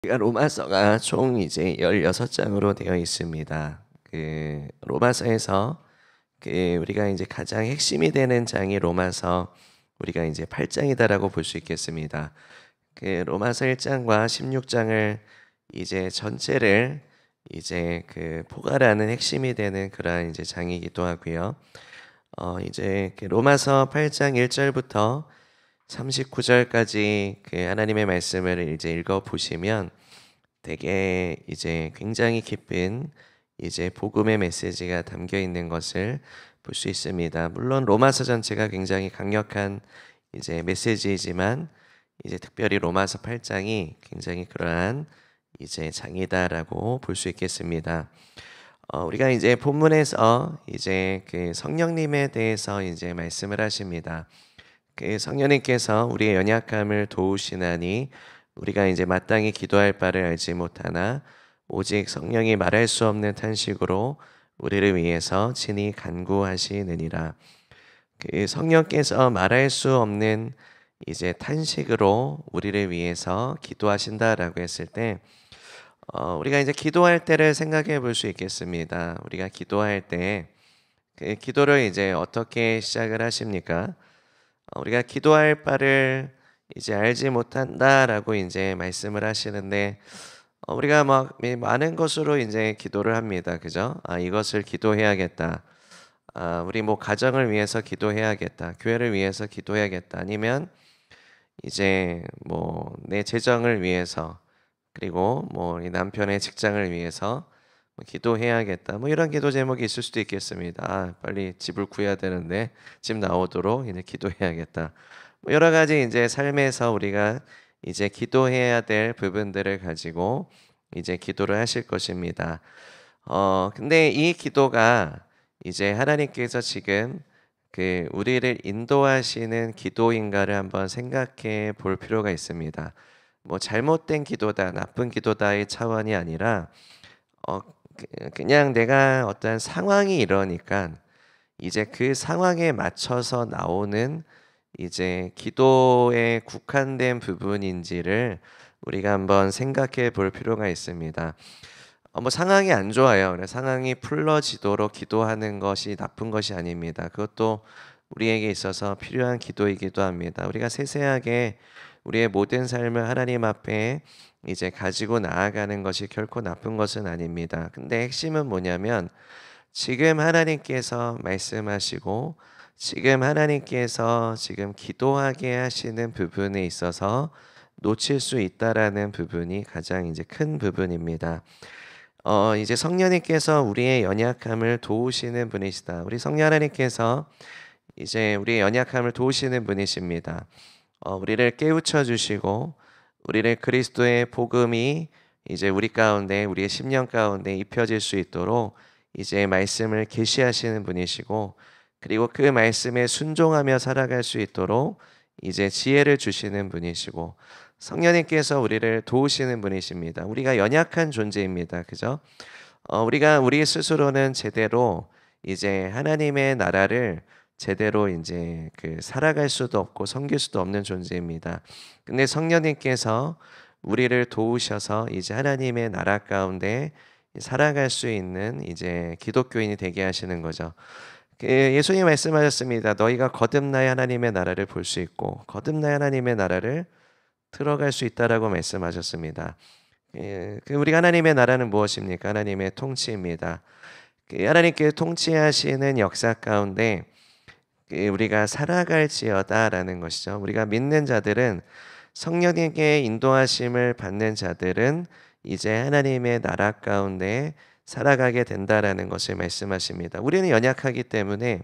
우리가 로마서가 총 이제 16장으로 되어 있습니다. 로마서에서 우리가 이제 가장 핵심이 되는 장이 로마서 우리가 이제 8장이다라고 볼 수 있겠습니다. 로마서 1장과 16장을 이제 전체를 이제 포괄하는 핵심이 되는 그러한 이제 장이기도 하고요. 이제 로마서 8장 1절부터 39절까지 하나님의 말씀을 이제 읽어 보시면 되게 이제 굉장히 깊은 이제 복음의 메시지가 담겨 있는 것을 볼 수 있습니다. 물론 로마서 전체가 굉장히 강력한 이제 메시지이지만 이제 특별히 로마서 8장이 굉장히 그러한 이제 장이다라고 볼 수 있겠습니다. 우리가 이제 본문에서 이제 성령님에 대해서 이제 말씀을 하십니다. 성령님께서 우리의 연약함을 도우시나니 우리가 이제 마땅히 기도할 바를 알지 못하나 오직 성령이 말할 수 없는 탄식으로 우리를 위해서 친히 간구하시느니라. 성령께서 말할 수 없는 이제 탄식으로 우리를 위해서 기도하신다라고 했을 때 우리가 이제 기도할 때를 생각해 볼 수 있겠습니다. 우리가 기도할 때 기도를 이제 어떻게 시작을 하십니까? 우리가 기도할 바를 이제 알지 못한다라고 이제 말씀을 하시는데 우리가 막 많은 것으로 이제 기도를 합니다. 그죠? 이것을 기도해야겠다. 우리 뭐 가정을 위해서 기도해야겠다. 교회를 위해서 기도해야겠다. 아니면 이제 뭐 내 재정을 위해서 그리고 뭐 우리 남편의 직장을 위해서 기도해야겠다. 뭐 이런 기도 제목이 있을 수도 있겠습니다. 빨리 집을 구해야 되는데 집 나오도록 이제 기도해야겠다. 뭐 여러 가지 이제 삶에서 우리가 이제 기도해야 될 부분들을 가지고 이제 기도를 하실 것입니다. 근데 이 기도가 이제 하나님께서 지금 우리를 인도하시는 기도인가를 한번 생각해 볼 필요가 있습니다. 뭐 잘못된 기도다, 나쁜 기도다의 차원이 아니라 그냥 내가 어떤 상황이 이러니까 이제 그 상황에 맞춰서 나오는 이제 기도에 국한된 부분인지를 우리가 한번 생각해 볼 필요가 있습니다. 뭐 상황이 안 좋아요. 상황이 풀러지도록 기도하는 것이 나쁜 것이 아닙니다. 그것도 우리에게 있어서 필요한 기도이기도 합니다. 우리가 세세하게 우리의 모든 삶을 하나님 앞에 이제 가지고 나아가는 것이 결코 나쁜 것은 아닙니다. 근데 핵심은 뭐냐면 지금 하나님께서 말씀하시고 지금 하나님께서 지금 기도하게 하시는 부분에 있어서 놓칠 수 있다라는 부분이 가장 이제 큰 부분입니다. 이제 성령님께서 우리의 연약함을 도우시는 분이시다. 우리 성령 하나님께서 이제 우리의 연약함을 도우시는 분이십니다. 우리를 깨우쳐 주시고 우리를 그리스도의 복음이 이제 우리 가운데 우리의 심령 가운데 입혀질 수 있도록 이제 말씀을 계시하시는 분이시고 그리고 그 말씀에 순종하며 살아갈 수 있도록 이제 지혜를 주시는 분이시고 성령님께서 우리를 도우시는 분이십니다. 우리가 연약한 존재입니다. 그죠? 우리가 우리 스스로는 제대로 이제 하나님의 나라를 제대로 이제 살아갈 수도 없고 섬길 수도 없는 존재입니다. 근데 성령님께서 우리를 도우셔서 이제 하나님의 나라 가운데 살아갈 수 있는 이제 기독교인이 되게 하시는 거죠. 예수님 말씀하셨습니다. 너희가 거듭나야 하나님의 나라를 볼 수 있고 거듭나야 하나님의 나라를 들어갈 수 있다라고 말씀하셨습니다. 우리 하나님의 나라는 무엇입니까? 하나님의 통치입니다. 하나님께 통치하시는 역사 가운데 우리가 살아갈지어다라는 것이죠. 우리가 믿는 자들은 성령님께 인도하심을 받는 자들은 이제 하나님의 나라 가운데 살아가게 된다라는 것을 말씀하십니다. 우리는 연약하기 때문에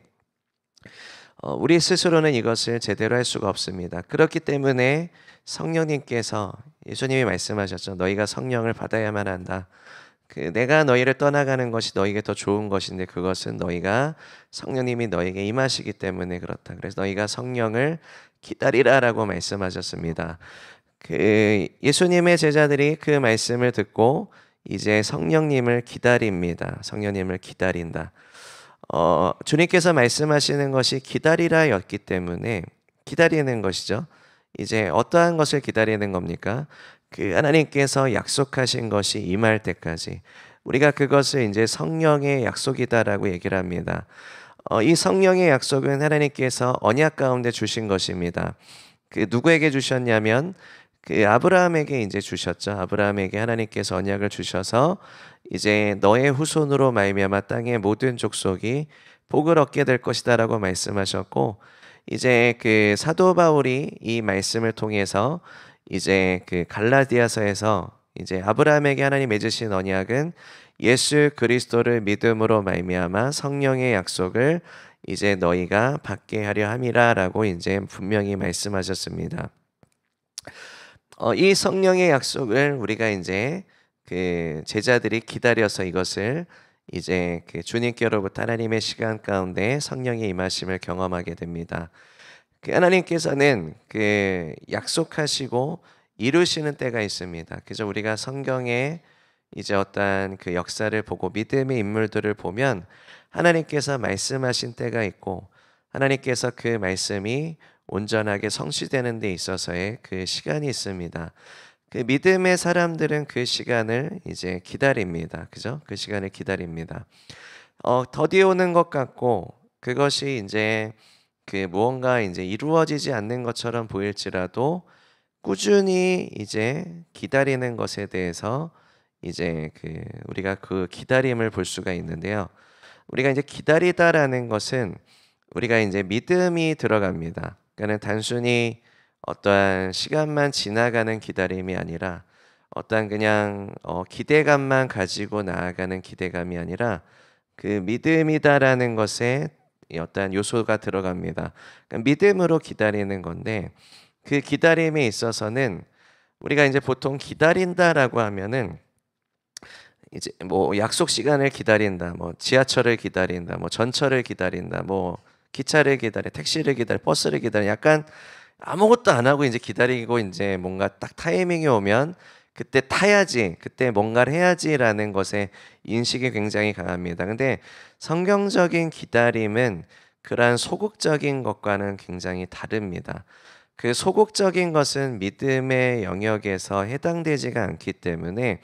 우리 스스로는 이것을 제대로 할 수가 없습니다. 그렇기 때문에 성령님께서 예수님이 말씀하셨죠. 너희가 성령을 받아야만 한다. 내가 너희를 떠나가는 것이 너희에게 더 좋은 것인데 그것은 너희가 성령님이 너희에게 임하시기 때문에 그렇다. 그래서 너희가 성령을 기다리라라고 말씀하셨습니다. 예수님의 제자들이 그 말씀을 듣고 이제 성령님을 기다립니다. 성령님을 기다린다. 주님께서 말씀하시는 것이 기다리라였기 때문에 기다리는 것이죠. 이제 어떠한 것을 기다리는 겁니까? 그 하나님께서 약속하신 것이 임할 때까지 우리가 그것을 이제 성령의 약속이다라고 얘기를 합니다. 이 성령의 약속은 하나님께서 언약 가운데 주신 것입니다. 그 누구에게 주셨냐면 그 아브라함에게 이제 주셨죠. 아브라함에게 하나님께서 언약을 주셔서 이제 너의 후손으로 말미암아 땅의 모든 족속이 복을 얻게 될 것이다라고 말씀하셨고, 이제 그 사도 바울이 이 말씀을 통해서 이제 그 갈라디아서에서 이제 아브라함에게 하나님 맺으신 언약은 예수 그리스도를 믿음으로 말미암아 성령의 약속을 이제 너희가 받게 하려 함이라라고 이제 분명히 말씀하셨습니다. 이 성령의 약속을 우리가 이제 그 제자들이 기다려서 이것을 이제 그 주님께로부터 하나님의 시간 가운데 성령의 임하심을 경험하게 됩니다. 그 하나님께서는 그 약속하시고 이루시는 때가 있습니다. 그래서 우리가 성경에 이제 어떠한 그 역사를 보고 믿음의 인물들을 보면 하나님께서 말씀하신 때가 있고 하나님께서 그 말씀이 온전하게 성취되는 데 있어서의 그 시간이 있습니다. 그 믿음의 사람들은 그 시간을 이제 기다립니다. 그죠? 그 시간을 기다립니다. 더디 오는 것 같고 그것이 이제 그 무언가 이제 이루어지지 않는 것처럼 보일지라도 꾸준히 이제 기다리는 것에 대해서 이제 그 우리가 그 기다림을 볼 수가 있는데요. 우리가 이제 기다리다라는 것은 우리가 이제 믿음이 들어갑니다. 그러니까 단순히 어떠한 시간만 지나가는 기다림이 아니라 어떠한 그냥 기대감만 가지고 나아가는 기대감이 아니라 그 믿음이다라는 것에 어떠한 요소가 들어갑니다. 그러니까 믿음으로 기다리는 건데 그 기다림에 있어서는 우리가 이제 보통 기다린다라고 하면은 이제 뭐 약속 시간을 기다린다, 뭐 지하철을 기다린다, 뭐 전철을 기다린다, 뭐 기차를 기다려, 택시를 기다려, 버스를 기다려, 약간 아무것도 안 하고 이제 기다리고 이제 뭔가 딱 타이밍이 오면 그때 타야지, 그때 뭔가를 해야지라는 것에 인식이 굉장히 강합니다. 근데 성경적인 기다림은 그러한 소극적인 것과는 굉장히 다릅니다. 그 소극적인 것은 믿음의 영역에서 해당되지가 않기 때문에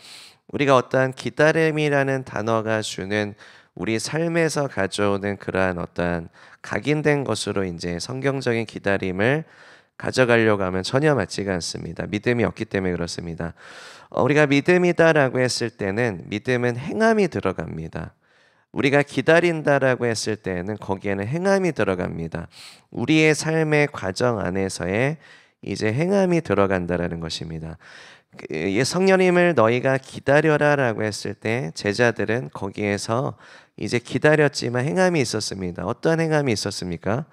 우리가 어떠한 기다림이라는 단어가 주는 우리 삶에서 가져오는 그러한 어떠한 각인된 것으로 이제 성경적인 기다림을 가져가려고 하면 전혀 맞지가 않습니다. 믿음이 없기 때문에 그렇습니다. 우리가 믿음이다라고 했을 때는 믿음은 행함이 들어갑니다. 우리가 기다린다라고 했을 때는 거기에는 행함이 들어갑니다. 우리의 삶의 과정 안에서의 이제 행함이 들어간다라는 것입니다. 성령님을 너희가 기다려라라고 했을 때 제자들은 거기에서 이제 기다렸지만 행함이 있었습니다. 어떤 행함이 있었습니까?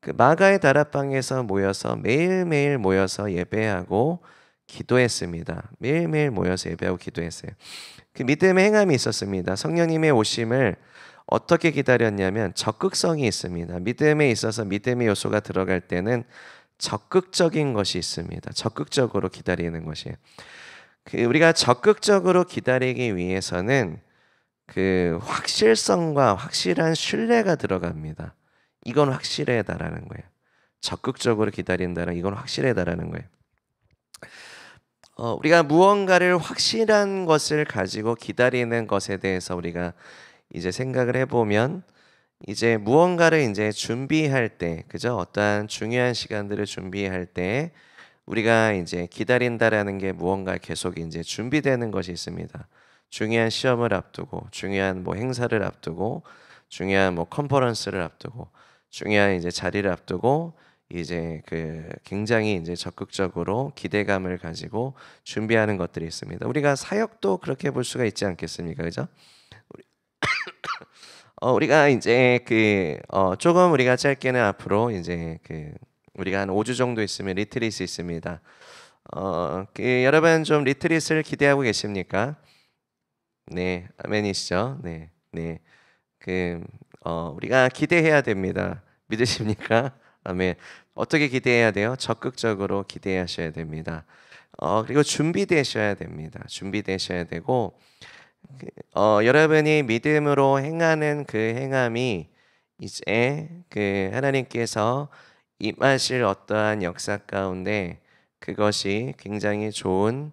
그 마가의 다락방에서 모여서 매일매일 모여서 예배하고 기도했습니다. 매일매일 모여서 예배하고 기도했어요. 그 믿음의 행함이 있었습니다. 성령님의 오심을 어떻게 기다렸냐면 적극성이 있습니다. 믿음에 있어서 믿음의 요소가 들어갈 때는 적극적인 것이 있습니다. 적극적으로 기다리는 것이에요. 우리가 적극적으로 기다리기 위해서는 그 확실성과 확실한 신뢰가 들어갑니다. 이건 확실하다라는 거예요. 적극적으로 기다린다는 이건 확실하다라는 거예요. 우리가 무언가를 확실한 것을 가지고 기다리는 것에 대해서 우리가 이제 생각을 해보면 이제 무언가를 이제 준비할 때, 그죠? 어떠한 중요한 시간들을 준비할 때 우리가 이제 기다린다라는 게 무언가 계속 이제 준비되는 것이 있습니다. 중요한 시험을 앞두고, 중요한 뭐 행사를 앞두고, 중요한 뭐 컨퍼런스를 앞두고, 중요한 이제 자리를 앞두고 이제 그 굉장히 이제 적극적으로 기대감을 가지고 준비하는 것들이 있습니다. 우리가 사역도 그렇게 볼 수가 있지 않겠습니까? 그죠? 우리가 이제 조금 우리가 짧게는 앞으로 이제 우리가 한 5주 정도 있으면 리트릿이 있습니다. 여러분 좀 리트릿을 기대하고 계십니까? 네, 아멘이시죠? 네, 네. 우리가 기대해야 됩니다. 믿으십니까? 아멘. 어떻게 기대해야 돼요? 적극적으로 기대하셔야 됩니다. 그리고 준비되셔야 됩니다. 준비되셔야 되고, 여러분이 믿음으로 행하는 그 행함이 이제 하나님께서 임하실 어떠한 역사 가운데 그것이 굉장히 좋은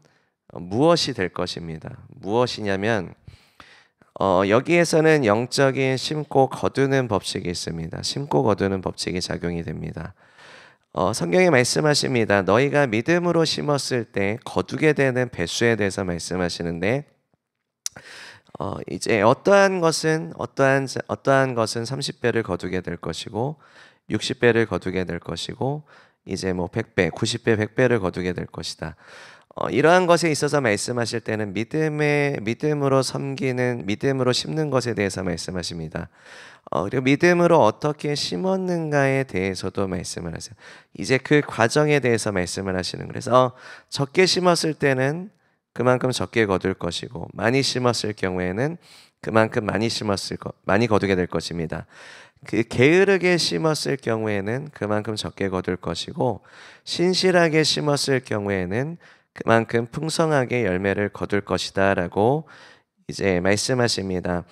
무엇이 될 것입니다. 무엇이냐면 여기에서는 영적인 심고 거두는 법칙이 있습니다. 심고 거두는 법칙이 작용이 됩니다. 성경에 말씀하십니다. 너희가 믿음으로 심었을 때 거두게 되는 배수에 대해서 말씀하시는데 이제 어떠한 것은 30배를 거두게 될 것이고 60배를 거두게 될 것이고 이제 뭐 100배, 90배, 100배를 거두게 될 것이다. 이러한 것에 있어서 말씀하실 때는 믿음으로 섬기는 믿음으로 심는 것에 대해서 말씀하십니다. 그리고 믿음으로 어떻게 심었는가에 대해서도 말씀을 하세요. 이제 그 과정에 대해서 말씀을 하시는. 그래서 적게 심었을 때는 그만큼 적게 거둘 것이고 많이 심었을 경우에는 그만큼 많이 거두게 될 것입니다. 그 게으르게 심었을 경우에는 그만큼 적게 거둘 것이고 신실하게 심었을 경우에는 그만큼 풍성하게 열매를 거둘 것이다라고 이제 말씀하십니다.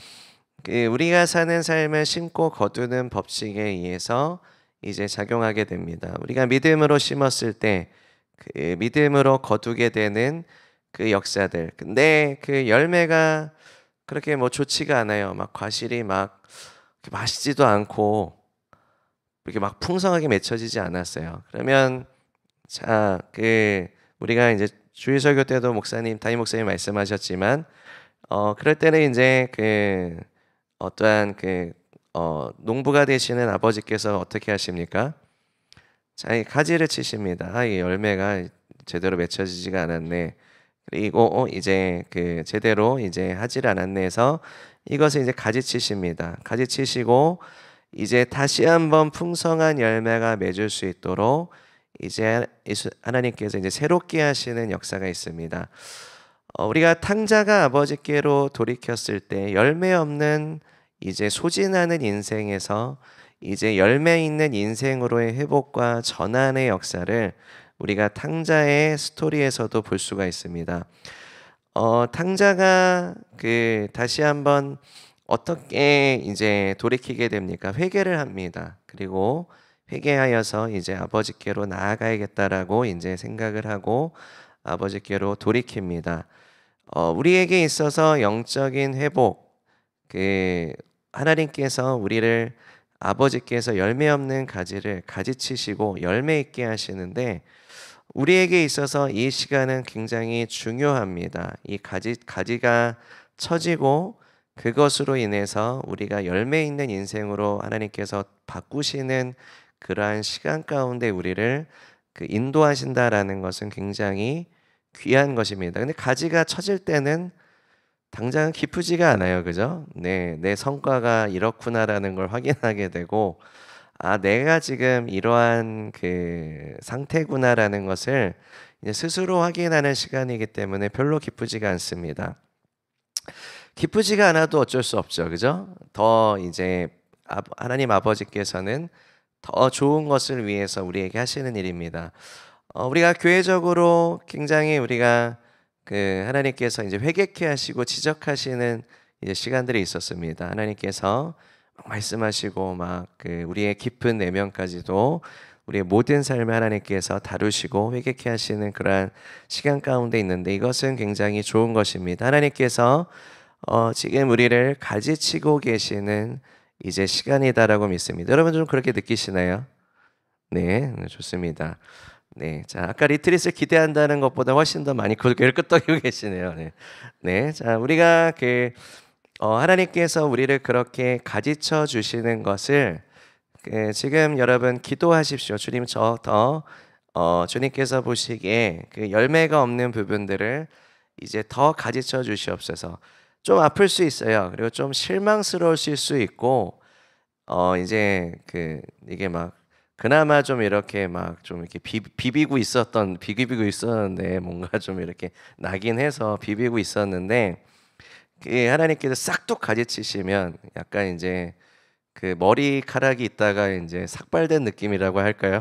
우리가 사는 삶을 심고 거두는 법칙에 의해서 이제 작용하게 됩니다. 우리가 믿음으로 심었을 때 그 믿음으로 거두게 되는 그 역사들. 근데 그 열매가 그렇게 뭐 좋지가 않아요. 막 과실이 막 맛있지도 않고 이렇게 막 풍성하게 맺혀지지 않았어요. 그러면 자, 우리가 이제 주일설교 때도 담임 목사님 말씀하셨지만 그럴 때는 이제 어떠한 농부가 되시는 아버지께서 어떻게 하십니까? 자, 이 가지를 치십니다. 이 열매가 제대로 맺혀지지가 않았네. 그리고 이제 제대로 이제 하질 않았네 해서 이것을 이제 가지 치십니다. 가지 치시고 이제 다시 한번 풍성한 열매가 맺을 수 있도록 이제 하나님께서 이제 새롭게 하시는 역사가 있습니다. 우리가 탕자가 아버지께로 돌이켰을 때 열매 없는 이제 소진하는 인생에서 이제 열매 있는 인생으로의 회복과 전환의 역사를 우리가 탕자의 스토리에서도 볼 수가 있습니다. 탕자가 다시 한번 어떻게 이제 돌이키게 됩니까? 회개를 합니다. 그리고 회개하여서 이제 아버지께로 나아가야겠다라고 이제 생각을 하고 아버지께로 돌이킵니다. 우리에게 있어서 영적인 회복, 하나님께서 우리를 아버지께서 열매 없는 가지를 가지치시고 열매 있게 하시는데 우리에게 있어서 이 시간은 굉장히 중요합니다. 이 가지가 처지고 그것으로 인해서 우리가 열매 있는 인생으로 하나님께서 바꾸시는 그러한 시간 가운데 우리를 인도하신다라는 것은 굉장히 귀한 것입니다. 근데 가지가 처질 때는 당장 기쁘지가 않아요. 그죠? 네, 내 성과가 이렇구나라는 걸 확인하게 되고 내가 지금 이러한 상태구나라는 것을 이제 스스로 확인하는 시간이기 때문에 별로 기쁘지가 않습니다. 기쁘지가 않아도 어쩔 수 없죠. 그죠? 더 이제 하나님 아버지께서는 더 좋은 것을 위해서 우리에게 하시는 일입니다. 우리가 교회적으로 굉장히 우리가 하나님께서 이제 회개케 하시고 지적하시는 이제 시간들이 있었습니다. 하나님께서 말씀하시고 우리의 깊은 내면까지도 우리의 모든 삶을 하나님께서 다루시고 회개케 하시는 그러한 시간 가운데 있는데 이것은 굉장히 좋은 것입니다. 하나님께서 지금 우리를 가지치고 계시는 이제 시간이다라고 믿습니다. 여러분 좀 그렇게 느끼시나요? 네, 좋습니다. 네, 자 아까 리트릿을 기대한다는 것보다 훨씬 더 많이 고개를 끄덕이고 계시네요. 네, 자 우리가 하나님께서 우리를 그렇게 가지쳐 주시는 것을 지금 여러분 기도하십시오. 주님 주님께서 보시기에 열매가 없는 부분들을 이제 더 가지쳐 주시옵소서. 좀 아플 수 있어요. 그리고 좀 실망스러우실 수 있고 이제 이게 그나마 좀 이렇게 좀 이렇게 비비고 있었는데 뭔가 좀 이렇게 나긴 해서 비비고 있었는데 하나님께서 싹둑 가지치시면 약간 이제 머리카락이 있다가 이제 삭발된 느낌이라고 할까요?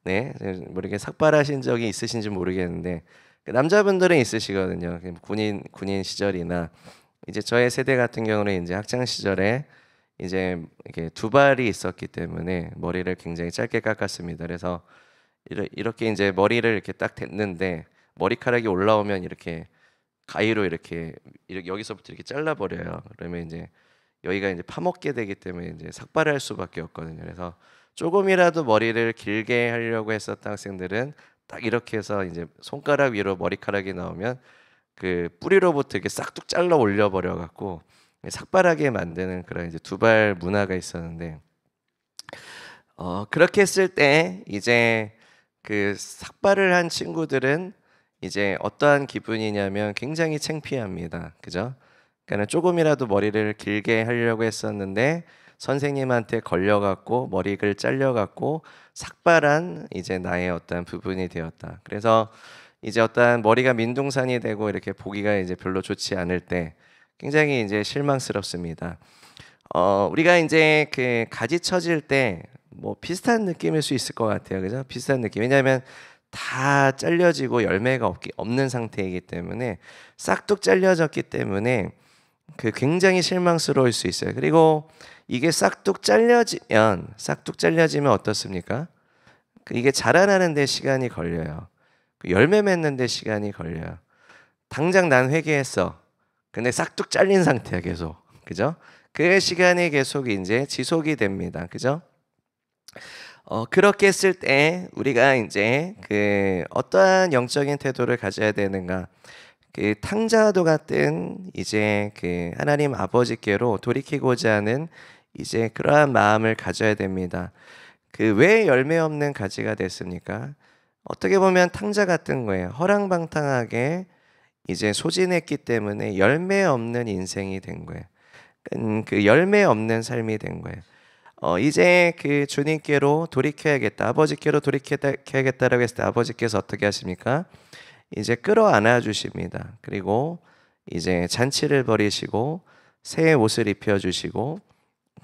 네, 뭐 이렇게 삭발하신 적이 있으신지 모르겠는데 남자분들은 있으시거든요. 군인 시절이나 이제 저의 세대 같은 경우는 이제 학창 시절에 이제 이렇게 두발이 있었기 때문에 머리를 굉장히 짧게 깎았습니다. 그래서 이렇게 이제 머리를 이렇게 딱 댔는데 머리카락이 올라오면 이렇게 가위로 이렇게 여기서부터 이렇게 잘라버려요. 그러면 이제 여기가 이제 파먹게 되기 때문에 이제 삭발할 수밖에 없거든요. 그래서 조금이라도 머리를 길게 하려고 했었던 학생들은 딱 이렇게 해서 이제 손가락 위로 머리카락이 나오면 그 뿌리로부터 이렇게 싹둑 잘라 올려 버려 갖고 삭발하게 만드는 그런 이제 두발 문화가 있었는데, 그렇게 했을 때 이제 그 삭발을 한 친구들은 이제 어떠한 기분이냐면 굉장히 창피합니다. 그죠? 그러니까 조금이라도 머리를 길게 하려고 했었는데 선생님한테 걸려갖고 머리를 잘려갖고 삭발한 이제 나의 어떠한 부분이 되었다. 그래서 이제 어떠한 머리가 민둥산이 되고 이렇게 보기가 이제 별로 좋지 않을 때 굉장히 이제 실망스럽습니다. 우리가 이제 그 가지 쳐질 때 뭐 비슷한 느낌일 수 있을 것 같아요. 그죠? 비슷한 느낌. 왜냐하면 다 잘려지고 열매가 없는 상태이기 때문에 싹둑 잘려졌기 때문에 그 굉장히 실망스러울 수 있어요. 그리고 이게 싹둑 잘려지면 어떻습니까? 이게 자라나는 데 시간이 걸려요. 열매 맺는 데 시간이 걸려요. 당장 난 회개했어. 근데 싹둑 잘린 상태야 계속. 그죠? 그 시간이 계속 이제 지속이 됩니다. 그죠? 그렇게 했을 때 우리가 이제 그 어떠한 영적인 태도를 가져야 되는가? 그 탕자와도 같은 이제 그 하나님 아버지께로 돌이키고자 하는 이제 그러한 마음을 가져야 됩니다. 그 왜 열매 없는 가지가 됐습니까? 어떻게 보면 탕자 같은 거예요. 허랑방탕하게 이제 소진했기 때문에 열매 없는 인생이 된 거예요. 그 열매 없는 삶이 된 거예요. 이제 그 주님께로 돌이켜야겠다, 아버지께로 돌이켜야겠다라고 했을 때 아버지께서 어떻게 하십니까? 이제 끌어안아 주십니다. 그리고 이제 잔치를 벌이시고 새 옷을 입혀 주시고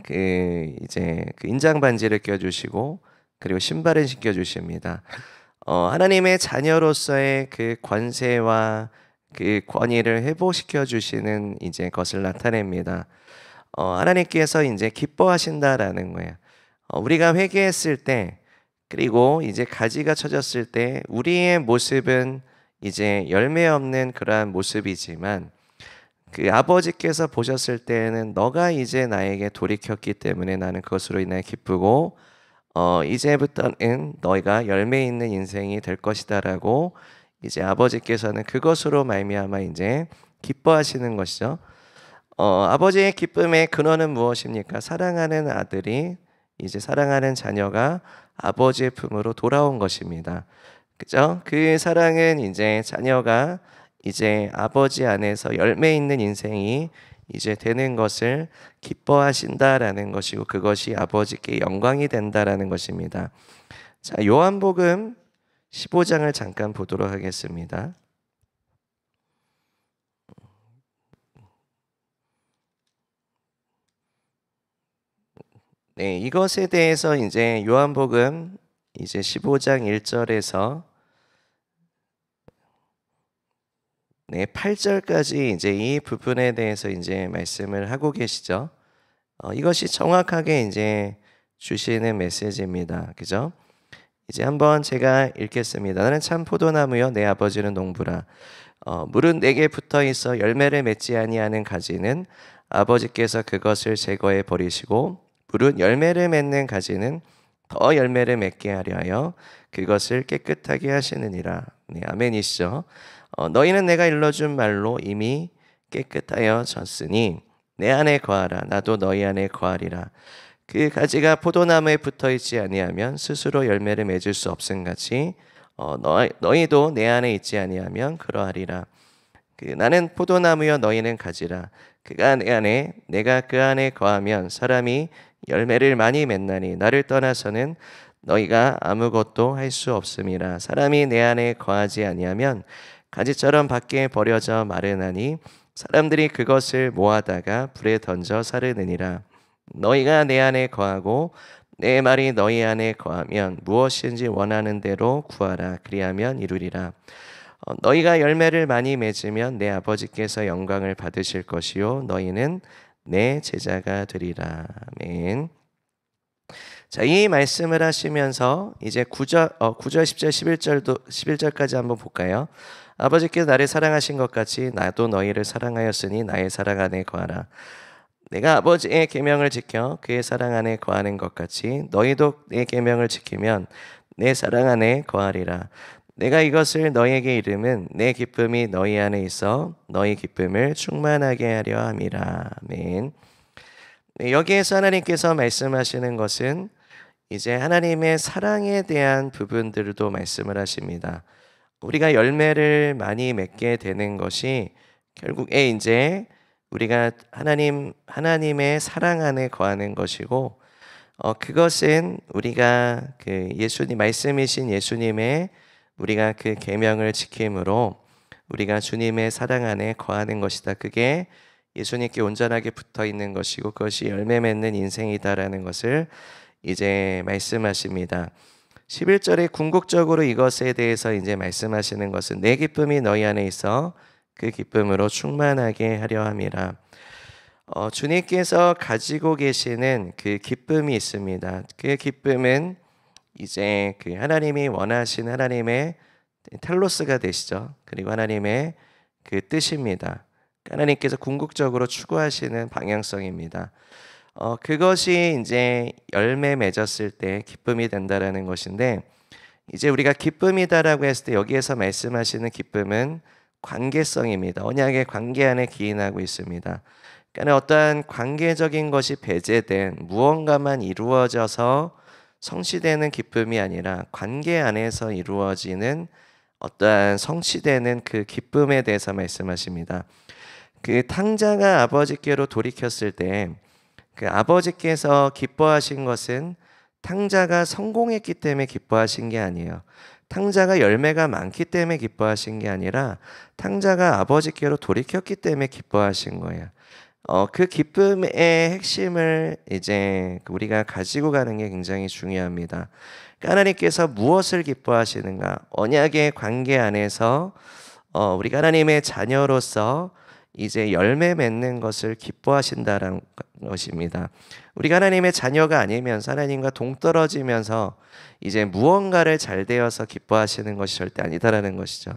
그 이제 그 인장 반지를 껴 주시고 그리고 신발을 신겨 주십니다. 하나님의 자녀로서의 그 권세와 그 권위를 회복시켜 주시는 이제 것을 나타냅니다. 하나님께서 이제 기뻐하신다라는 거예요. 우리가 회개했을 때 그리고 이제 가지가 쳐졌을 때 우리의 모습은 이제 열매 없는 그러한 모습이지만 그 아버지께서 보셨을 때는 너가 이제 나에게 돌이켰기 때문에 나는 그것으로 인해 기쁘고 이제부터는 너희가 열매 있는 인생이 될 것이다라고 이제 아버지께서는 그것으로 말미암아 이제 기뻐하시는 것이죠. 아버지의 기쁨의 근원은 무엇입니까? 사랑하는 아들이 이제 사랑하는 자녀가 아버지의 품으로 돌아온 것입니다. 그죠? 그 사랑은 이제 자녀가 이제 아버지 안에서 열매 있는 인생이 이제 되는 것을 기뻐하신다라는 것이고 그것이 아버지께 영광이 된다라는 것입니다. 자, 요한복음 15장을 잠깐 보도록 하겠습니다. 네, 이것에 대해서 이제 요한복음 이제 15장 1절에서 네, 8절까지 이제 이 부분에 대해서 이제 말씀을 하고 계시죠. 이것이 정확하게 이제 주시는 메시지입니다. 그죠? 이제 한번 제가 읽겠습니다. 나는 참 포도나무여 내 아버지는 농부라. 물은 내게 붙어 있어 열매를 맺지 아니하는 가지는 아버지께서 그것을 제거해 버리시고 물은 열매를 맺는 가지는 더 열매를 맺게 하려 하여 그것을 깨끗하게 하시느니라. 네, 아멘이시죠. 너희는 내가 일러준 말로 이미 깨끗하여 졌으니 내 안에 거하라. 나도 너희 안에 거하리라. 그 가지가 포도나무에 붙어 있지 아니하면 스스로 열매를 맺을 수 없음같이 너희도 내 안에 있지 아니하면 그러하리라. 나는 포도나무여 너희는 가지라. 그가 내 안에 내가 그 안에 거하면 사람이 열매를 많이 맺나니 나를 떠나서는 너희가 아무것도 할 수 없음이라. 사람이 내 안에 거하지 아니하면 가지처럼 밖에 버려져 마르나니 사람들이 그것을 모아다가 불에 던져 사르느니라. 너희가 내 안에 거하고 내 말이 너희 안에 거하면 무엇인지 원하는 대로 구하라. 그리하면 이루리라. 너희가 열매를 많이 맺으면 내 아버지께서 영광을 받으실 것이요 너희는 내 제자가 되리라. 아멘. 자, 이 말씀을 하시면서 이제 9절, 10절, 11절까지 한번 볼까요? 아버지께서 나를 사랑하신 것 같이 나도 너희를 사랑하였으니 나의 사랑 안에 거하라. 내가 아버지의 계명을 지켜 그의 사랑 안에 거하는 것 같이 너희도 내 계명을 지키면 내 사랑 안에 거하리라. 내가 이것을 너희에게 이름은 내 기쁨이 너희 안에 있어 너희 기쁨을 충만하게 하려 함이라. 아멘. 네, 여기에서 하나님께서 말씀하시는 것은 이제 하나님의 사랑에 대한 부분들도 말씀을 하십니다. 우리가 열매를 많이 맺게 되는 것이 결국에 이제 우리가 하나님의 사랑 안에 거하는 것이고, 그것은 우리가 그 예수님 말씀이신 예수님의 우리가 그 계명을 지킴으로 우리가 주님의 사랑 안에 거하는 것이다. 그게 예수님께 온전하게 붙어 있는 것이고 그것이 열매 맺는 인생이다라는 것을 이제 말씀하십니다. 11절에 궁극적으로 이것에 대해서 이제 말씀하시는 것은 내 기쁨이 너희 안에 있어 그 기쁨으로 충만하게 하려 함이라. 주님께서 가지고 계시는 그 기쁨이 있습니다. 그 기쁨은 이제 그 하나님이 원하신 하나님의 텔로스가 되시죠. 그리고 하나님의 그 뜻입니다. 하나님께서 궁극적으로 추구하시는 방향성입니다. 그것이 이제 열매 맺었을 때 기쁨이 된다라는 것인데, 이제 우리가 기쁨이다라고 했을 때 여기에서 말씀하시는 기쁨은 관계성입니다. 언약의 관계 안에 기인하고 있습니다. 그러니까 어떠한 관계적인 것이 배제된 무언가만 이루어져서 성취되는 기쁨이 아니라 관계 안에서 이루어지는 어떠한 성취되는 그 기쁨에 대해서 말씀하십니다. 그 탕자가 아버지께로 돌이켰을 때 그 아버지께서 기뻐하신 것은 탕자가 성공했기 때문에 기뻐하신 게 아니에요. 탕자가 열매가 많기 때문에 기뻐하신 게 아니라 탕자가 아버지께로 돌이켰기 때문에 기뻐하신 거예요. 그 기쁨의 핵심을 이제 우리가 가지고 가는 게 굉장히 중요합니다. 하나님께서 무엇을 기뻐하시는가? 언약의 관계 안에서 우리가 하나님의 자녀로서 이제 열매 맺는 것을 기뻐하신다는 것입니다. 우리가 하나님의 자녀가 아니면서 하나님과 동떨어지면서 이제 무언가를 잘 되어서 기뻐하시는 것이 절대 아니다라는 것이죠.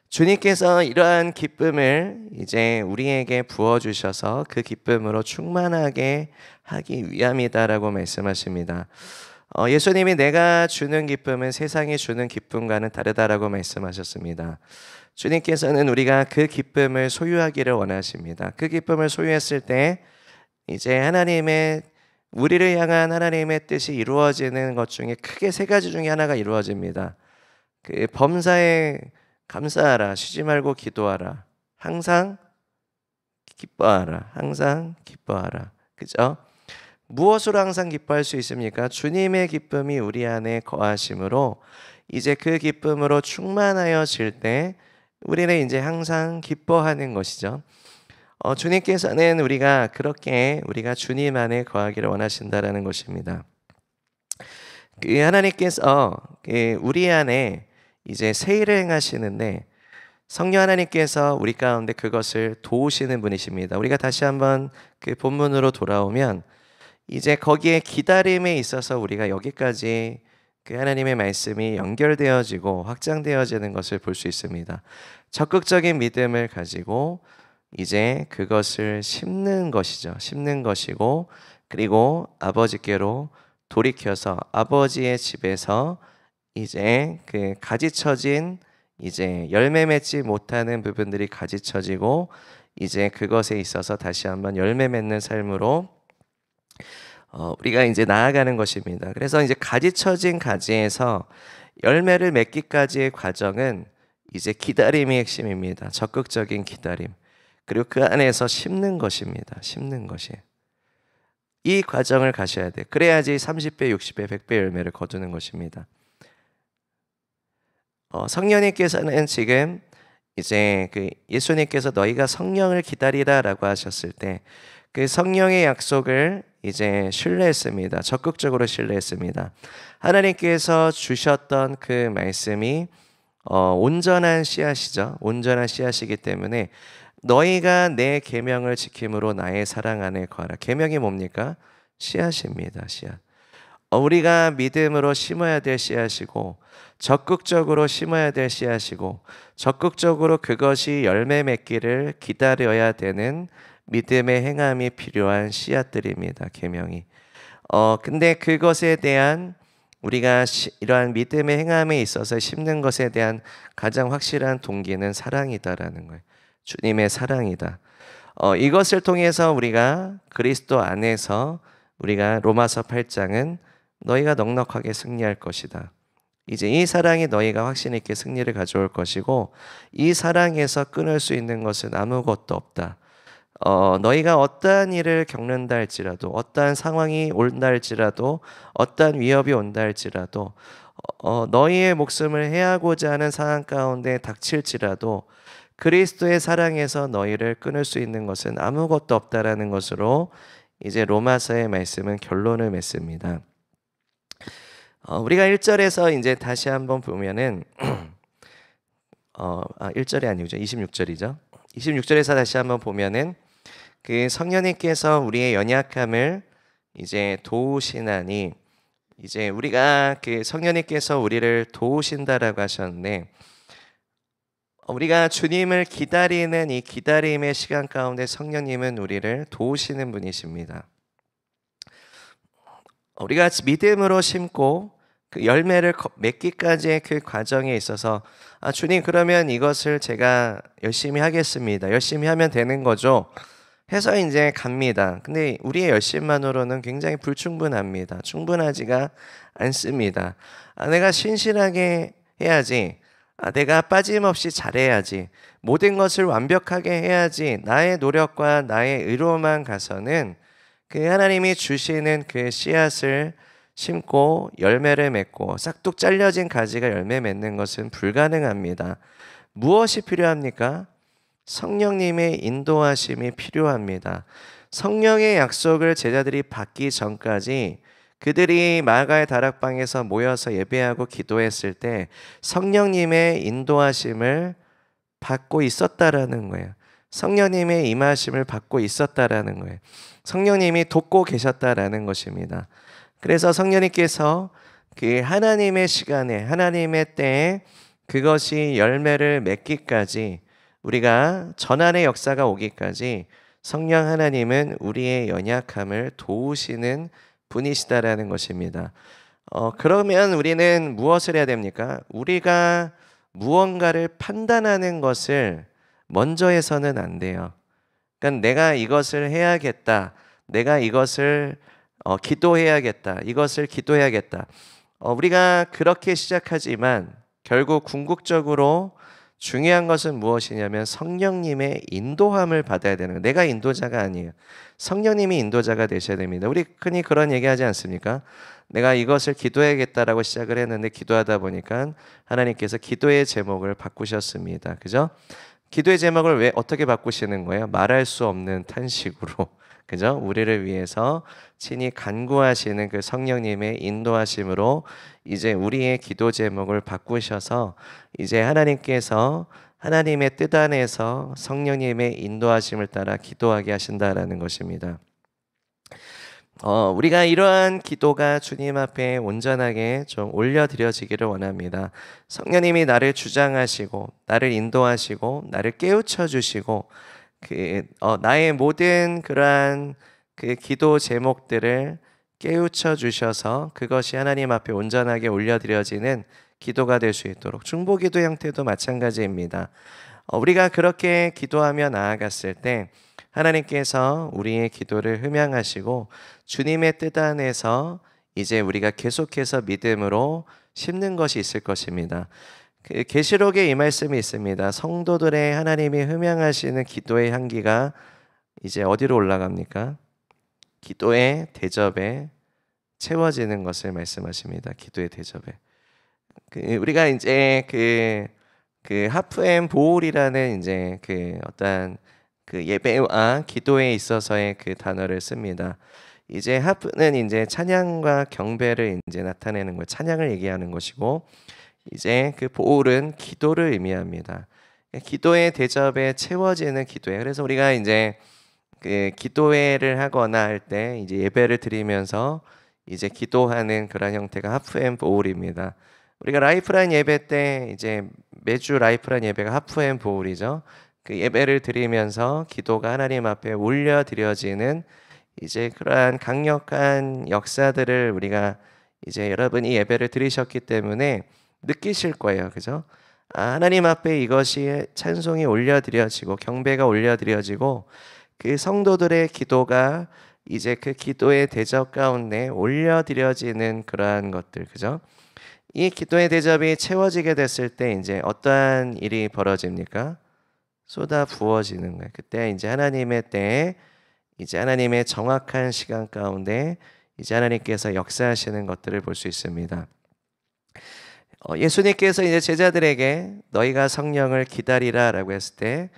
주님께서 이러한 기쁨을 이제 우리에게 부어주셔서 그 기쁨으로 충만하게 하기 위함이다라고 말씀하십니다. 예수님이 내가 주는 기쁨은 세상이 주는 기쁨과는 다르다라고 말씀하셨습니다. 주님께서는 우리가 그 기쁨을 소유하기를 원하십니다. 그 기쁨을 소유했을 때 이제 우리를 향한 하나님의 뜻이 이루어지는 것 중에 크게 세 가지 중에 하나가 이루어집니다. 그 범사에 감사하라, 쉬지 말고 기도하라, 항상 기뻐하라, 항상 기뻐하라. 그죠? 무엇으로 항상 기뻐할 수 있습니까? 주님의 기쁨이 우리 안에 거하심으로 이제 그 기쁨으로 충만하여질 때 우리는 이제 항상 기뻐하는 것이죠. 주님께서는 우리가 주님 안에 거하기를 원하신다라는 것입니다. 그 하나님께서 우리 안에 이제 새 일을 행하시는데 성령 하나님께서 우리 가운데 그것을 도우시는 분이십니다. 우리가 다시 한번 그 본문으로 돌아오면 이제 거기에 기다림에 있어서 우리가 여기까지 그 하나님의 말씀이 연결되어지고 확장되어지는 것을 볼 수 있습니다. 적극적인 믿음을 가지고 이제 그것을 심는 것이죠. 심는 것이고 그리고 아버지께로 돌이켜서 아버지의 집에서 이제 그 가지쳐진 이제 열매 맺지 못하는 부분들이 가지쳐지고 이제 그것에 있어서 다시 한번 열매 맺는 삶으로 우리가 이제 나아가는 것입니다. 그래서 이제 가지쳐진 가지에서 열매를 맺기까지의 과정은 이제 기다림이 핵심입니다. 적극적인 기다림. 그리고 그 안에서 심는 것입니다. 심는 것이. 이 과정을 가셔야 돼. 그래야지 30배, 60배, 100배 열매를 거두는 것입니다. 성령님께서는 지금 이제 그 예수님께서 너희가 성령을 기다리라라고 하셨을 때 그 성령의 약속을 이제 신뢰했습니다. 적극적으로 신뢰했습니다. 하나님께서 주셨던 그 말씀이 온전한 씨앗이죠. 온전한 씨앗이기 때문에 너희가 내 계명을 지킴으로 나의 사랑 안에 거하라. 계명이 뭡니까? 씨앗입니다. 씨앗. 우리가 믿음으로 심어야 될 씨앗이고 적극적으로 심어야 될 씨앗이고 적극적으로 그것이 열매 맺기를 기다려야 되는 믿음의 행함이 필요한 씨앗들입니다. 계명이. 근데 그것에 대한 우리가 이러한 믿음의 행함에 있어서 심는 것에 대한 가장 확실한 동기는 사랑이다라는 거예요. 주님의 사랑이다. 이것을 통해서 우리가 그리스도 안에서 우리가 로마서 8장은 너희가 넉넉하게 승리할 것이다. 이제 이 사랑이 너희가 확신 있게 승리를 가져올 것이고 이 사랑에서 끊을 수 있는 것은 아무것도 없다. 너희가 어떠한 일을 겪는다 할지라도 어떠한 상황이 온다 할지라도 어떠한 위협이 온다 할지라도 너희의 목숨을 해하고자 하는 상황 가운데 닥칠지라도 그리스도의 사랑에서 너희를 끊을 수 있는 것은 아무것도 없다라는 것으로 이제 로마서의 말씀은 결론을 맺습니다. 우리가 1절에서 이제 다시 한번 보면은 1절이 아니죠. 26절이죠. 26절에서 다시 한번 보면은 그 성령님께서 우리의 연약함을 이제 도우시나니 이제 우리가 그 성령님께서 우리를 도우신다라고 하셨는데 우리가 주님을 기다리는 이 기다림의 시간 가운데 성령님은 우리를 도우시는 분이십니다. 우리가 믿음으로 심고 그 열매를 맺기까지의 그 과정에 있어서 주님 그러면 이것을 제가 열심히 하겠습니다. 열심히 하면 되는 거죠. 해서 이제 갑니다. 근데 우리의 열심만으로는 굉장히 불충분합니다. 충분하지가 않습니다. 내가 신실하게 해야지. 내가 빠짐없이 잘해야지. 모든 것을 완벽하게 해야지. 나의 노력과 나의 의로만 가서는 그 하나님이 주시는 그 씨앗을 심고 열매를 맺고 싹둑 잘려진 가지가 열매 맺는 것은 불가능합니다. 무엇이 필요합니까? 성령님의 인도하심이 필요합니다. 성령의 약속을 제자들이 받기 전까지 그들이 마가의 다락방에서 모여서 예배하고 기도했을 때 성령님의 인도하심을 받고 있었다라는 거예요. 성령님의 임하심을 받고 있었다라는 거예요. 성령님이 돕고 계셨다라는 것입니다. 그래서 성령님께서 그 하나님의 시간에 하나님의 때에 그것이 열매를 맺기까지 우리가 전환의 역사가 오기까지 성령 하나님은 우리의 연약함을 도우시는 분이시다라는 것입니다. 그러면 우리는 무엇을 해야 됩니까? 우리가 무언가를 판단하는 것을 먼저 해서는 안 돼요. 그러니까 내가 이것을 해야겠다. 내가 이것을 기도해야겠다. 이것을 기도해야겠다. 우리가 그렇게 시작하지만 결국 궁극적으로 중요한 것은 무엇이냐면 성령님의 인도함을 받아야 되는 거예요. 내가 인도자가 아니에요. 성령님이 인도자가 되셔야 됩니다. 우리 흔히 그런 얘기하지 않습니까? 내가 이것을 기도해야겠다라고 시작을 했는데 기도하다 보니까 하나님께서 기도의 제목을 바꾸셨습니다. 그죠? 기도의 제목을 왜 어떻게 바꾸시는 거예요? 말할 수 없는 탄식으로. 그죠? 우리를 위해서 친히 간구하시는 그 성령님의 인도하심으로 이제 우리의 기도 제목을 바꾸셔서 이제 하나님께서 하나님의 뜻 안에서 성령님의 인도하심을 따라 기도하게 하신다라는 것입니다. 우리가 이러한 기도가 주님 앞에 온전하게 좀 올려드려지기를 원합니다. 성령님이 나를 주장하시고 나를 인도하시고 나를 깨우쳐 주시고 나의 모든 그러한 그 기도 제목들을 깨우쳐 주셔서 그것이 하나님 앞에 온전하게 올려드려지는 기도가 될 수 있도록 중보기도 형태도 마찬가지입니다. 우리가 그렇게 기도하며 나아갔을 때 하나님께서 우리의 기도를 흠양하시고 주님의 뜻 안에서 이제 우리가 계속해서 믿음으로 심는 것이 있을 것입니다. 그 계시록에 이 말씀이 있습니다. 성도들의 하나님이 흠양하시는 기도의 향기가 이제 어디로 올라갑니까? 기도의 대접에 채워지는 것을 말씀하십니다. 기도의 대접에. 우리가 이제 그 하프엠 보울이라는 이제 그 어떤 그 예배와 기도에 있어서의 그 단어를 씁니다. 이제 하프는 이제 찬양과 경배를 이제 나타내는 거, 찬양을 얘기하는 것이고, 이제 그 보울은 기도를 의미합니다. 기도의 대접에 채워지는 기도회. 그래서 우리가 이제 그 기도회를 하거나 할 때 이제 예배를 드리면서 이제 기도하는 그런 형태가 하프앤보울입니다. 우리가 라이프라인 예배 때 이제 매주 라이프라인 예배가 하프앤보울이죠. 그 예배를 드리면서 기도가 하나님 앞에 올려드려지는 이제 그러한 강력한 역사들을 우리가 이제 여러분이 예배를 드리셨기 때문에 느끼실 거예요. 그죠? 하나님 앞에 이것이 찬송이 올려드려지고 경배가 올려드려지고 그 성도들의 기도가 이제 그 기도의 대접 가운데 올려드려지는 그러한 것들, 그죠? 이 기도의 대접이 채워지게 됐을 때 이제 어떠한 일이 벌어집니까? 쏟아 부어지는 거예요. 그때 이제 하나님의 때에 이제 하나님의 정확한 시간 가운데 이제 하나님께서 역사하시는 것들을 볼 수 있습니다. 예수님께서 이제 제자들에게 너희가 성령을 기다리라라고 했을 때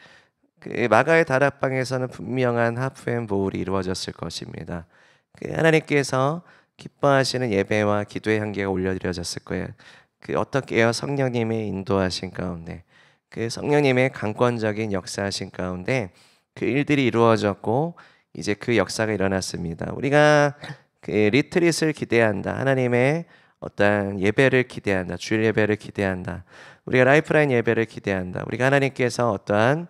그 마가의 다락방에서는 분명한 하프앤보울이 이루어졌을 것입니다. 하나님께서 기뻐하시는 예배와 기도의 향기가 올려드려졌을 거예요. 어떻게요? 성령님의 인도하신 가운데, 그 성령님의 강권적인 역사하신 가운데 그 일들이 이루어졌고 이제 그 역사가 일어났습니다. 우리가 그 리트릿을 기대한다. 하나님의 어떤 예배를 기대한다. 주일 예배를 기대한다. 우리가 라이프라인 예배를 기대한다. 우리가 하나님께서 어떠한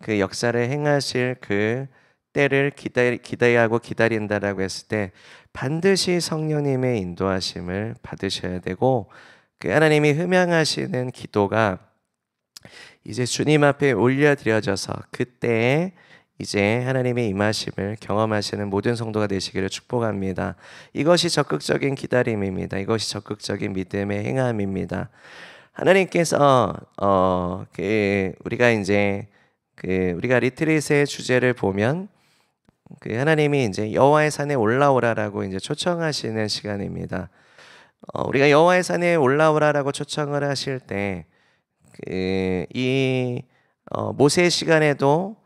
그 역사를 행하실 그 때를 기대하고 기다린다라고 했을 때 반드시 성령님의 인도하심을 받으셔야 되고 그 하나님이 흠양하시는 기도가 이제 주님 앞에 올려드려져서 그때에 이제 하나님의 임하심을 경험하시는 모든 성도가 되시기를 축복합니다. 이것이 적극적인 기다림입니다. 이것이 적극적인 믿음의 행함입니다. 하나님께서 우리가 이제 우리가 리트릿의 주제를 보면 하나님이 이제 여호와의 산에 올라오라라고 이제 초청하시는 시간입니다. 우리가 여호와의 산에 올라오라라고 초청을 하실 때 모세 시간에도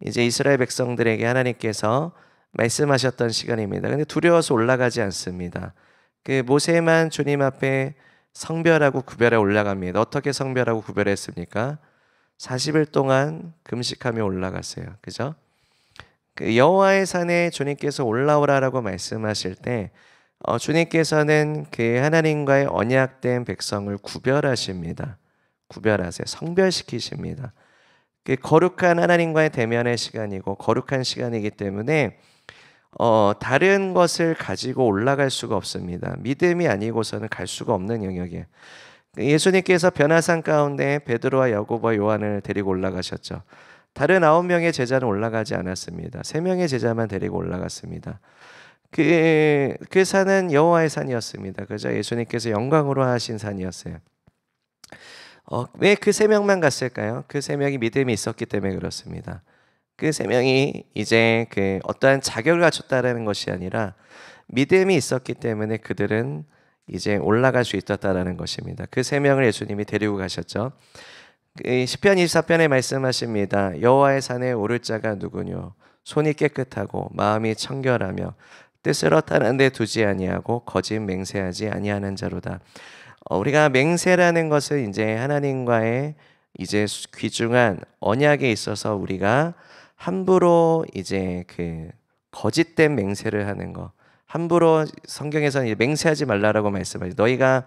이제 이스라엘 백성들에게 하나님께서 말씀하셨던 시간입니다. 근데 두려워서 올라가지 않습니다. 모세만 주님 앞에 성별하고 구별해 올라갑니다. 어떻게 성별하고 구별했습니까? 40일 동안 금식하며 올라갔어요. 그죠? 여호와의 산에 주님께서 올라오라라고 말씀하실 때 주님께서는 그 하나님과의 언약된 백성을 구별하십니다. 구별하세요. 성별시키십니다. 거룩한 하나님과의 대면의 시간이고 거룩한 시간이기 때문에 다른 것을 가지고 올라갈 수가 없습니다. 믿음이 아니고서는 갈 수가 없는 영역이에요. 예수님께서 변화산 가운데 베드로와 야고보와 요한을 데리고 올라가셨죠. 다른 9명의 제자는 올라가지 않았습니다. 3명의 제자만 데리고 올라갔습니다. 그 산은 여호와의 산이었습니다. 그죠? 예수님께서 영광으로 하신 산이었어요. 왜 그 3명만 갔을까요? 그 3명이 믿음이 있었기 때문에 그렇습니다. 그 3명이 이제 어떠한 자격을 갖췄다라는 것이 아니라 믿음이 있었기 때문에 그들은 이제 올라갈 수 있었다라는 것입니다. 그 3명을 예수님이 데리고 가셨죠. 시편 24편에 말씀하십니다. 여호와의 산에 오를 자가 누구뇨? 손이 깨끗하고 마음이 청결하며 뜻을 허탄한 데 두지 아니하고 거짓 맹세하지 아니하는 자로다. 우리가 맹세라는 것은 이제 하나님과의 이제 귀중한 언약에 있어서 우리가 함부로 이제 거짓된 맹세를 하는 거, 함부로 성경에서는 이제 맹세하지 말라라고 말씀하죠. 너희가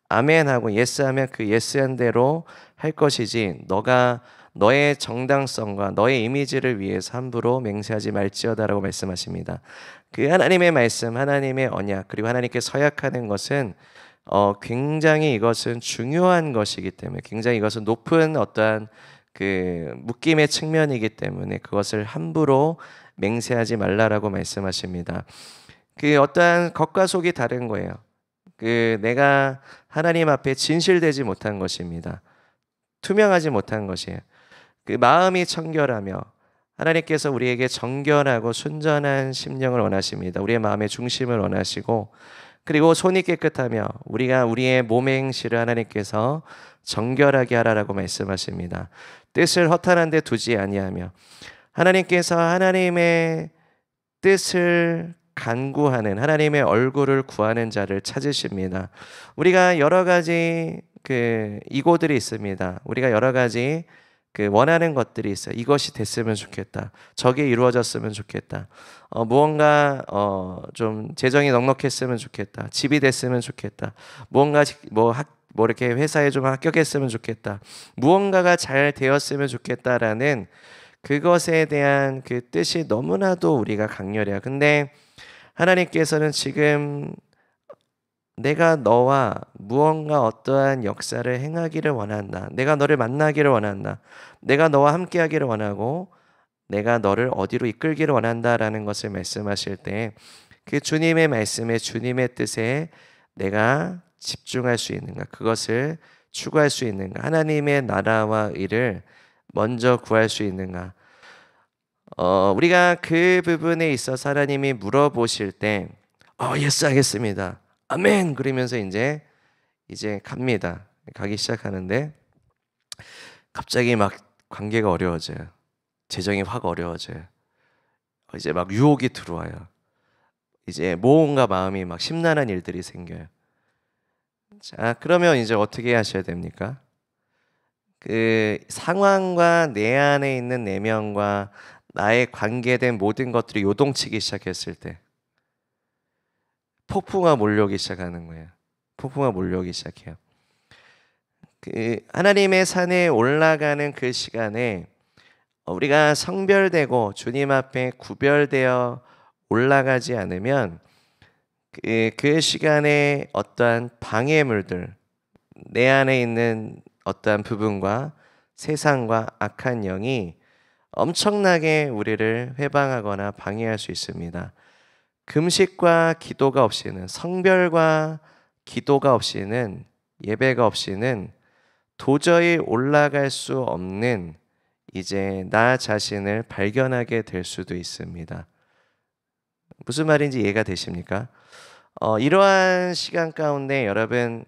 아멘하고 예스하면 그 예스한 대로 할 것이지 너가 너의 정당성과 너의 이미지를 위해서 함부로 맹세하지 말지어다라고 말씀하십니다. 하나님의 말씀, 하나님의 언약, 그리고 하나님께 서약하는 것은 굉장히 이것은 중요한 것이기 때문에 굉장히 이것은 높은 어떠한 묶임의 측면이기 때문에 그것을 함부로 맹세하지 말라라고 말씀하십니다. 어떠한 겉과 속이 다른 거예요. 내가 하나님 앞에 진실되지 못한 것입니다. 투명하지 못한 것이에요. 마음이 청결하며 하나님께서 우리에게 정결하고 순전한 심령을 원하십니다. 우리의 마음의 중심을 원하시고 그리고 손이 깨끗하며 우리의 몸의 행실을 하나님께서 정결하게 하라라고 말씀하십니다. 뜻을 허탄한 데 두지 아니하며 하나님께서 하나님의 뜻을 간구하는 하나님의 얼굴을 구하는 자를 찾으십니다. 우리가 여러 가지 이고들이 있습니다. 우리가 여러 가지 그 원하는 것들이 있어요. 이것이 됐으면 좋겠다. 저게 이루어졌으면 좋겠다. 무언가 좀 재정이 넉넉했으면 좋겠다. 집이 됐으면 좋겠다. 무언가 뭐 이렇게 회사에 좀 합격했으면 좋겠다. 무언가가 잘 되었으면 좋겠다라는 그것에 대한 그 뜻이 너무나도 우리가 강렬해요. 근데 하나님께서는 지금 내가 너와 무언가 어떠한 역사를 행하기를 원한다. 내가 너를 만나기를 원한다. 내가 너와 함께하기를 원하고 내가 너를 어디로 이끌기를 원한다라는 것을 말씀하실 때 그 주님의 말씀에 주님의 뜻에 내가 집중할 수 있는가? 그것을 추구할 수 있는가? 하나님의 나라와 의를 먼저 구할 수 있는가? 우리가 그 부분에 있어서 하나님이 물어보실 때 예스 하겠습니다. 아멘. 그러면서 이제 갑니다. 가기 시작하는데 갑자기 막 관계가 어려워져요. 재정이 확 어려워져요. 이제 막 유혹이 들어와요. 이제 뭔가 마음이 막 심란한 일들이 생겨요. 자, 그러면 이제 어떻게 하셔야 됩니까? 그 상황과 내 안에 있는 내면과 나의 관계된 모든 것들이 요동치기 시작했을 때 폭풍과 몰려오기 시작하는 거예요. 폭풍과 몰려오기 시작해요. 그 하나님의 산에 올라가는 그 시간에 우리가 성별되고 주님 앞에 구별되어 올라가지 않으면 그 시간에 어떠한 방해물들, 내 안에 있는 어떠한 부분과 세상과 악한 영이 엄청나게 우리를 회방하거나 방해할 수 있습니다. 금식과 기도가 없이는, 성별과 기도가 없이는, 예배가 없이는 도저히 올라갈 수 없는 이제 나 자신을 발견하게 될 수도 있습니다. 무슨 말인지 이해가 되십니까? 이러한 시간 가운데 여러분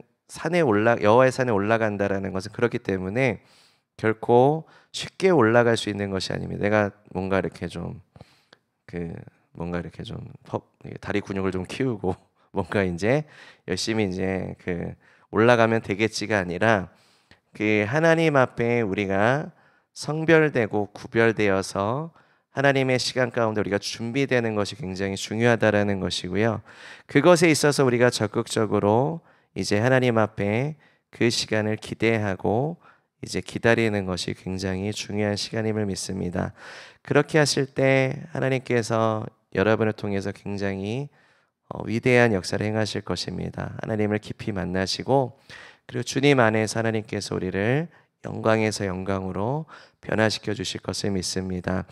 여호와의 산에 올라간다라는 것은 그렇기 때문에 결코 쉽게 올라갈 수 있는 것이 아닙니다. 내가 뭔가 이렇게 좀 다리 근육을 좀 키우고 뭔가 이제 열심히 이제 올라가면 되겠지가 아니라 그 하나님 앞에 우리가 성별되고 구별되어서 하나님의 시간 가운데 우리가 준비되는 것이 굉장히 중요하다라는 것이고요. 그것에 있어서 우리가 적극적으로 이제 하나님 앞에 그 시간을 기대하고 이제 기다리는 것이 굉장히 중요한 시간임을 믿습니다. 그렇게 하실 때 하나님께서 여러분을 통해서 굉장히 위대한 역사를 행하실 것입니다. 하나님을 깊이 만나시고 그리고 주님 안에서 하나님께서 우리를 영광에서 영광으로 변화시켜 주실 것을 믿습니다.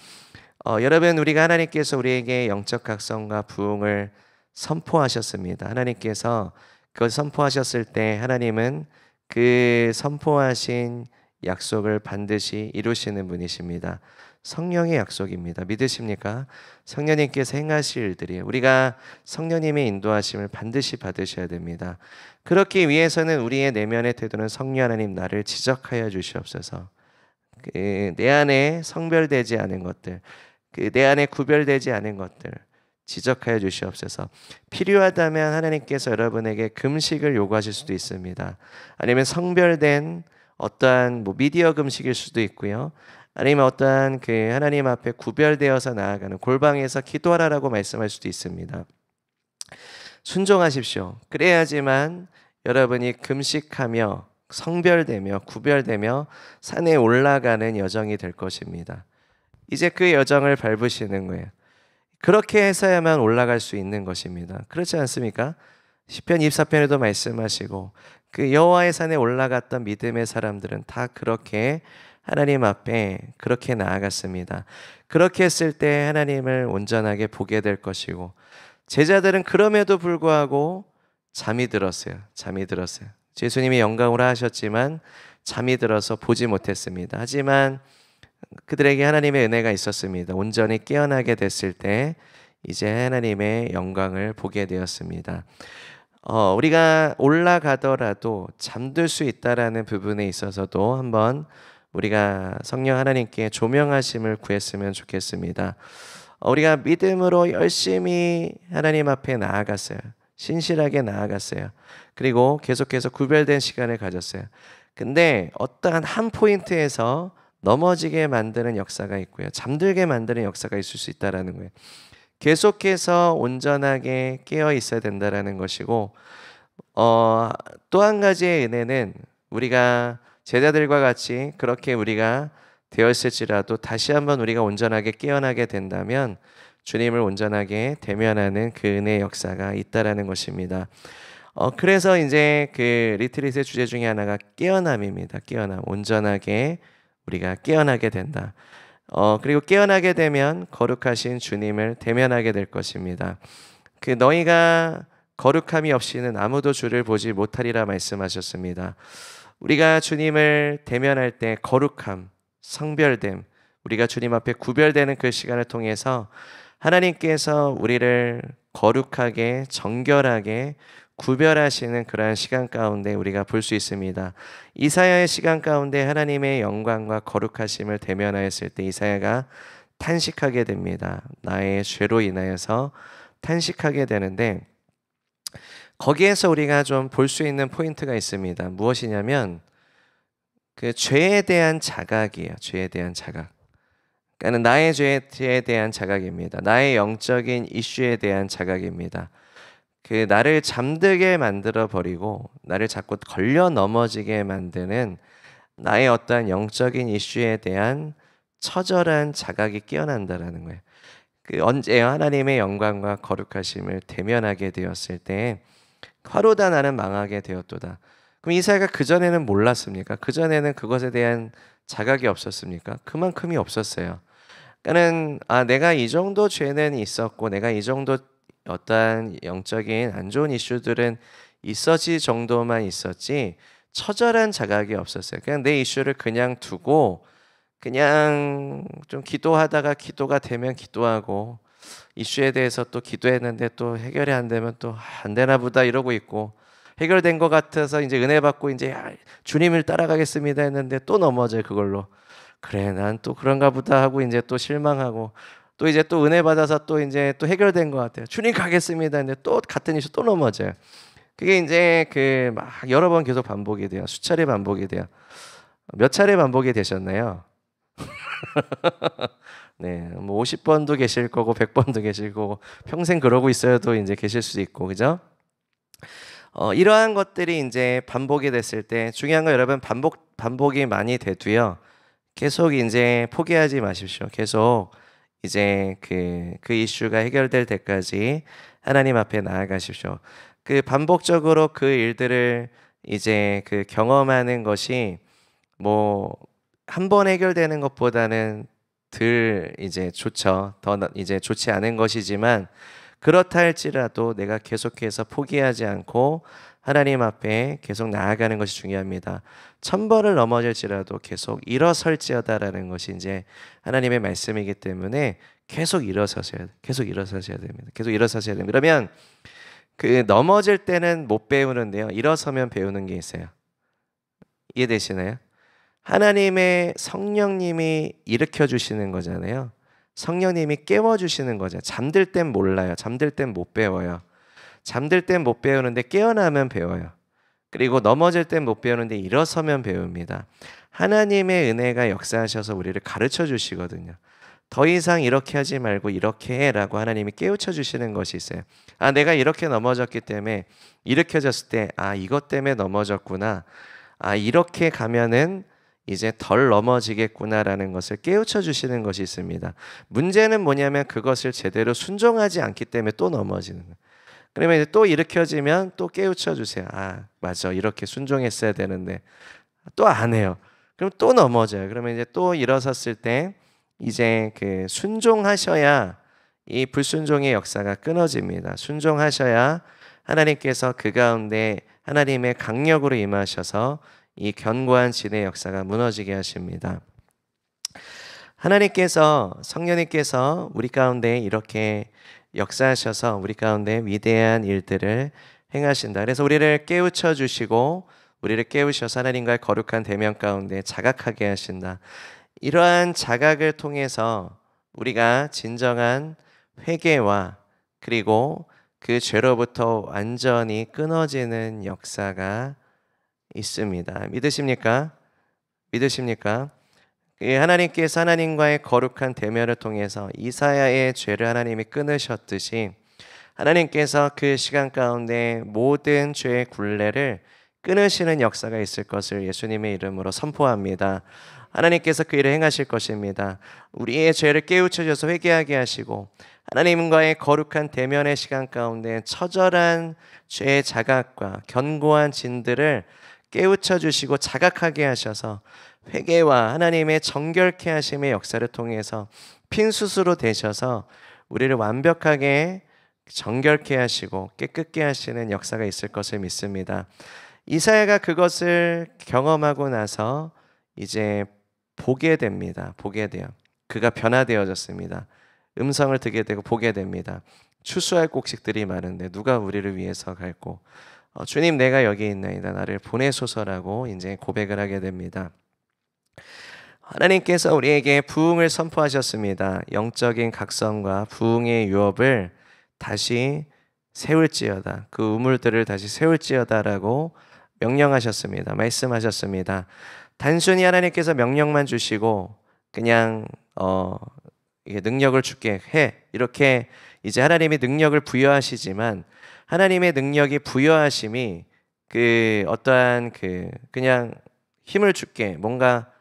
여러분 우리가 하나님께서 우리에게 영적 각성과 부흥을 선포하셨습니다. 하나님께서 그걸 선포하셨을 때 하나님은 그 선포하신 약속을 반드시 이루시는 분이십니다. 성령의 약속입니다. 믿으십니까? 성령님께서 행하실 일들이 우리가 성령님의 인도하심을 반드시 받으셔야 됩니다. 그렇기 위해서는 우리의 내면의 태도는 성령 하나님 나를 지적하여 주시옵소서. 내 안에 성별되지 않은 것들, 내 안에 구별되지 않은 것들 지적하여 주시옵소서. 필요하다면 하나님께서 여러분에게 금식을 요구하실 수도 있습니다. 아니면 성별된 어떠한 미디어 금식일 수도 있고요. 아니면 어떠한 하나님 앞에 구별되어서 나아가는 골방에서 기도하라라고 말씀할 수도 있습니다. 순종하십시오. 그래야지만 여러분이 금식하며 성별되며 구별되며 산에 올라가는 여정이 될 것입니다. 이제 그 여정을 밟으시는 거예요. 그렇게 해서야만 올라갈 수 있는 것입니다. 그렇지 않습니까? 시편 24편에도 말씀하시고 그 여호와의 산에 올라갔던 믿음의 사람들은 다 그렇게 하나님 앞에 그렇게 나아갔습니다. 그렇게 했을 때 하나님을 온전하게 보게 될 것이고 제자들은 그럼에도 불구하고 잠이 들었어요. 예수님이 영광으로 하셨지만 잠이 들어서 보지 못했습니다. 하지만 그들에게 하나님의 은혜가 있었습니다. 온전히 깨어나게 됐을 때 이제 하나님의 영광을 보게 되었습니다. 우리가 올라가더라도 잠들 수 있다라는 부분에 있어서도 한번 우리가 성령 하나님께 조명하심을 구했으면 좋겠습니다. 우리가 믿음으로 열심히 하나님 앞에 나아갔어요. 신실하게 나아갔어요. 그리고 계속해서 구별된 시간을 가졌어요. 근데 어떠한 한 포인트에서 넘어지게 만드는 역사가 있고요. 잠들게 만드는 역사가 있을 수 있다라는 거예요. 계속해서 온전하게 깨어 있어야 된다라는 것이고, 또 한 가지의 은혜는 우리가 제자들과 같이 그렇게 우리가 되었을지라도 다시 한번 우리가 온전하게 깨어나게 된다면 주님을 온전하게 대면하는 그 은혜의 역사가 있다라는 것입니다. 그래서 이제 그 리트릿의 주제 중에 하나가 깨어남입니다. 깨어남, 온전하게 우리가 깨어나게 된다. 그리고 깨어나게 되면 거룩하신 주님을 대면하게 될 것입니다. 그 너희가 거룩함이 없이는 아무도 주를 보지 못하리라 말씀하셨습니다. 우리가 주님을 대면할 때 거룩함, 성별됨, 우리가 주님 앞에 구별되는 그 시간을 통해서 하나님께서 우리를 거룩하게 정결하게 구별하시는 그러한 시간 가운데 우리가 볼 수 있습니다. 이사야의 시간 가운데 하나님의 영광과 거룩하심을 대면하였을 때 이사야가 탄식하게 됩니다. 나의 죄로 인하여서 탄식하게 되는데, 거기에서 우리가 좀 볼 수 있는 포인트가 있습니다. 무엇이냐면 그 죄에 대한 자각이에요. 죄에 대한 자각. 그러니까 나의 죄에 대한 자각입니다. 나의 영적인 이슈에 대한 자각입니다. 그 나를 잠들게 만들어 버리고 나를 자꾸 걸려 넘어지게 만드는 나의 어떠한 영적인 이슈에 대한 처절한 자각이 깨어난다라는 거예요. 그 언제요? 하나님의 영광과 거룩하심을 대면하게 되었을 때 화로다 나는 망하게 되었도다. 그럼 이사야가 그전에는 몰랐습니까? 그전에는 그것에 대한 자각이 없었습니까? 그만큼이 없었어요. 그러니까는 내가 이 정도 죄는 있었고 내가 이 정도 어떠한 영적인 안 좋은 이슈들은 있었지 정도만 있었지 처절한 자각이 없었어요. 그냥 내 이슈를 그냥 두고 그냥 좀 기도하다가 기도가 되면 기도하고 이슈에 대해서 또 기도했는데 또 해결이 안 되면 또 안 되나 보다 이러고 있고, 해결된 것 같아서 이제 은혜 받고 이제 주님을 따라가겠습니다 했는데 또 넘어져요. 그걸로 그래 난 또 그런가 보다 하고 이제 또 실망하고, 또 이제 또 은혜 받아서 또 이제 또 해결된 것 같아요. 주님 가겠습니다 했는데 또 같은 이슈 또 넘어져요. 그게 이제 그 막 여러 번 계속 반복이 돼요. 수차례 반복이 돼요. 몇 차례 반복이 되셨나요? 네, 뭐 50번도 계실 거고 100번도 계실 거고 평생 그러고 있어야도 이제 계실 수 있고, 그죠? 이러한 것들이 이제 반복이 됐을 때 중요한 건 여러분 반복이 많이 돼도요. 계속 이제 포기하지 마십시오. 계속 이제 그 이슈가 해결될 때까지 하나님 앞에 나아가십시오. 그 반복적으로 그 일들을 이제 그 경험하는 것이 뭐 한 번 해결되는 것보다는 덜 이제 좋죠. 더 이제 좋지 않은 것이지만 그렇다 할지라도 내가 계속해서 포기하지 않고 하나님 앞에 계속 나아가는 것이 중요합니다. 1000번을 넘어질지라도 계속 일어설지어다라는 것이 이제 하나님의 말씀이기 때문에 계속 일어서셔야 됩니다. 계속 일어서셔야 됩니다. 그러면 그 넘어질 때는 못 배우는데요. 일어서면 배우는 게 있어요. 이해되시나요? 하나님의 성령님이 일으켜 주시는 거잖아요. 성령님이 깨워 주시는 거죠. 잠들 땐 몰라요. 잠들 땐 못 배워요. 잠들 땐 못 배우는데 깨어나면 배워요. 그리고 넘어질 땐 못 배우는데 일어서면 배웁니다. 하나님의 은혜가 역사하셔서 우리를 가르쳐 주시거든요. 더 이상 이렇게 하지 말고 이렇게 해라고 하나님이 깨우쳐 주시는 것이 있어요. 내가 이렇게 넘어졌기 때문에 일으켜졌을 때 이것 때문에 넘어졌구나. 이렇게 가면은 이제 덜 넘어지겠구나라는 것을 깨우쳐 주시는 것이 있습니다. 문제는 뭐냐면 그것을 제대로 순종하지 않기 때문에 또 넘어지는 거예요. 그러면 이제 또 일으켜지면 또 깨우쳐 주세요. 맞아. 이렇게 순종했어야 되는데 또 안 해요. 그럼 또 넘어져요. 그러면 이제 또 일어섰을 때 이제 그 순종하셔야 이 불순종의 역사가 끊어집니다. 순종하셔야 하나님께서 그 가운데 하나님의 강력으로 임하셔서 이 견고한 진의 역사가 무너지게 하십니다. 하나님께서 성령님께서 우리 가운데 이렇게 역사하셔서 우리 가운데 위대한 일들을 행하신다. 그래서 우리를 깨우쳐 주시고 우리를 깨우셔서 하나님과의 거룩한 대면 가운데 자각하게 하신다. 이러한 자각을 통해서 우리가 진정한 회개와 그리고 그 죄로부터 완전히 끊어지는 역사가 있습니다. 믿으십니까? 믿으십니까? 하나님께서 하나님과의 거룩한 대면을 통해서 이사야의 죄를 하나님이 끊으셨듯이 하나님께서 그 시간 가운데 모든 죄의 굴레를 끊으시는 역사가 있을 것을 예수님의 이름으로 선포합니다. 하나님께서 그 일을 행하실 것입니다. 우리의 죄를 깨우쳐 주셔서 회개하게 하시고 하나님과의 거룩한 대면의 시간 가운데 처절한 죄의 자각과 견고한 진들을 깨우쳐 주시고 자각하게 하셔서 회개와 하나님의 정결케 하심의 역사를 통해서 핀수스로 되셔서 우리를 완벽하게 정결케 하시고 깨끗게 하시는 역사가 있을 것을 믿습니다. 이사야가 그것을 경험하고 나서 이제 보게 됩니다. 보게 돼요. 그가 변화되어졌습니다. 음성을 듣게 되고 보게 됩니다. 추수할 곡식들이 많은데 누가 우리를 위해서 갈고 주님 내가 여기 있나이다 나를 보내소서라고 이제 고백을 하게 됩니다. 하나님께서 우리에게 부흥을 선포하셨습니다. 영적인 각성과 부흥의 유업을 다시 세울지어다. 그 우물들을 다시 세울지어다라고 명령하셨습니다. 말씀하셨습니다. 단순히 하나님께서 명령만 주시고 그냥 이게 능력을 주게 해 이렇게 이제 하나님이 능력을 부여하시지만 하나님의 능력이 부여하심이 그 어떠한 그냥 힘을 줄게 뭔가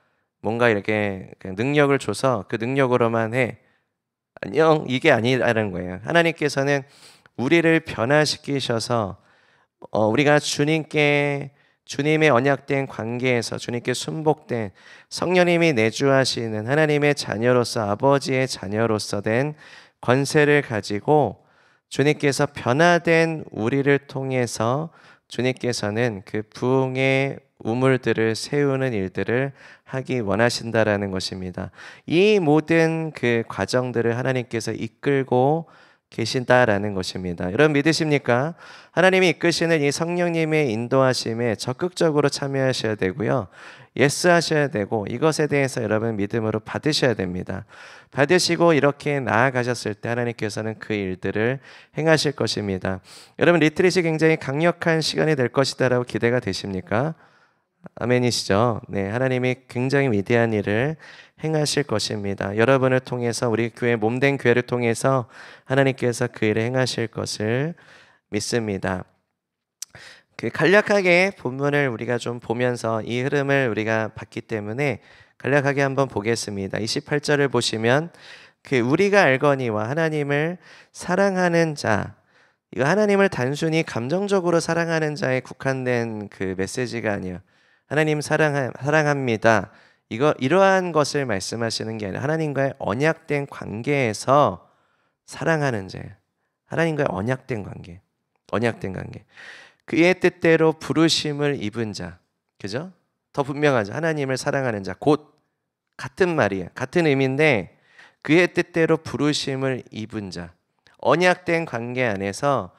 이렇게 능력을 줘서 그 능력으로만 해 안녕 이게 아니라는 거예요. 하나님께서는 우리를 변화시키셔서 우리가 주님의 언약된 관계에서 주님께 순복된 성령님이 내주하시는 하나님의 자녀로서 아버지의 자녀로서 된 권세를 가지고 주님께서 변화된 우리를 통해서 주님께서는 그 부흥의 우물들을 세우는 일들을 하기 원하신다라는 것입니다. 이 모든 그 과정들을 하나님께서 이끌고 계신다라는 것입니다. 여러분 믿으십니까? 하나님이 이끄시는 이 성령님의 인도하심에 적극적으로 참여하셔야 되고요. 예스 하셔야 되고 이것에 대해서 여러분 믿음으로 받으셔야 됩니다. 받으시고 이렇게 나아가셨을 때 하나님께서는 그 일들을 행하실 것입니다. 여러분 리트릿이 굉장히 강력한 시간이 될 것이다라고 기대가 되십니까? 아멘이시죠? 네, 하나님이 굉장히 위대한 일을 행하실 것입니다. 여러분을 통해서 우리 교회 몸된 교회를 통해서 하나님께서 그 일을 행하실 것을 믿습니다. 간략하게 본문을 우리가 좀 보면서 이 흐름을 우리가 봤기 때문에 간략하게 한번 보겠습니다. 28절을 보시면 우리가 알거니와 하나님을 사랑하는 자, 이거 하나님을 단순히 감정적으로 사랑하는 자에 국한된 그 메시지가 아니에요. 하나님 사랑합니다. 이러한 것을 말씀하시는 게 아니라 하나님과의 언약된 관계에서 사랑하는 자예요. 하나님과의 언약된 관계. 그의 뜻대로 부르심을 입은 자. 그죠? 더 분명하죠. 하나님을 사랑하는 자. 곧 같은 말이에요. 같은 의미인데 그의 뜻대로 부르심을 입은 자. 언약된 관계 안에서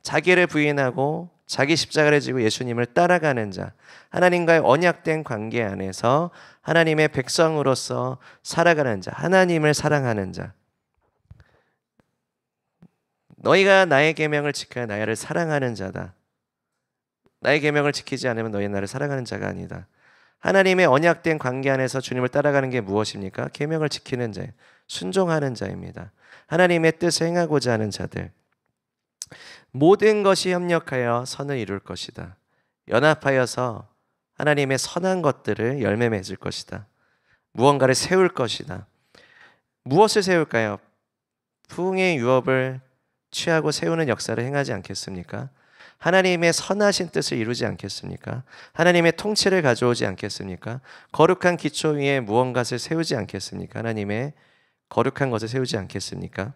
자기를 부인하고 자기 십자가를 지고 예수님을 따라가는 자, 하나님과의 언약된 관계 안에서 하나님의 백성으로서 살아가는 자, 하나님을 사랑하는 자. 너희가 나의 계명을 지켜야 나를 사랑하는 자다. 나의 계명을 지키지 않으면 너희 나를 사랑하는 자가 아니다. 하나님의 언약된 관계 안에서 주님을 따라가는 게 무엇입니까? 계명을 지키는 자예요. 순종하는 자입니다. 하나님의 뜻을 행하고자 하는 자들. 모든 것이 협력하여 선을 이룰 것이다. 연합하여서 하나님의 선한 것들을 열매 맺을 것이다. 무언가를 세울 것이다. 무엇을 세울까요? 부흥의 유업을 취하고 세우는 역사를 행하지 않겠습니까? 하나님의 선하신 뜻을 이루지 않겠습니까? 하나님의 통치를 가져오지 않겠습니까? 거룩한 기초 위에 무언가를 세우지 않겠습니까? 하나님의 거룩한 것을 세우지 않겠습니까?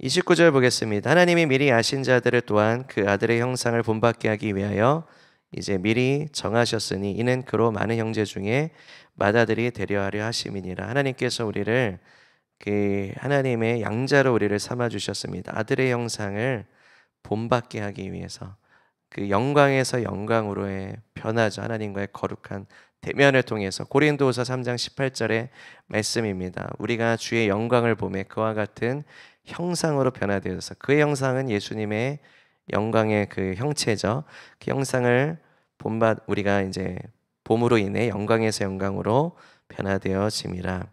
29절 보겠습니다. 하나님이 미리 아신 자들을 또한 그 아들의 형상을 본받게 하기 위하여 이제 미리 정하셨으니 이는 그로 많은 형제 중에 맏아들이 되려 하심이니라. 하나님께서 우리를 하나님의 양자로 우리를 삼아 주셨습니다. 아들의 형상을 본받게 하기 위해서 그 영광에서 영광으로의 변화죠. 하나님과의 거룩한 대면을 통해서 고린도후서 3장 18절의 말씀입니다. 우리가 주의 영광을 보매 그와 같은 형상으로 변화되어서 그의 형상은 예수님의 영광의 그 형체죠. 그 형상을 우리가 이제 봄으로 인해 영광에서 영광으로 변화되어짐이라.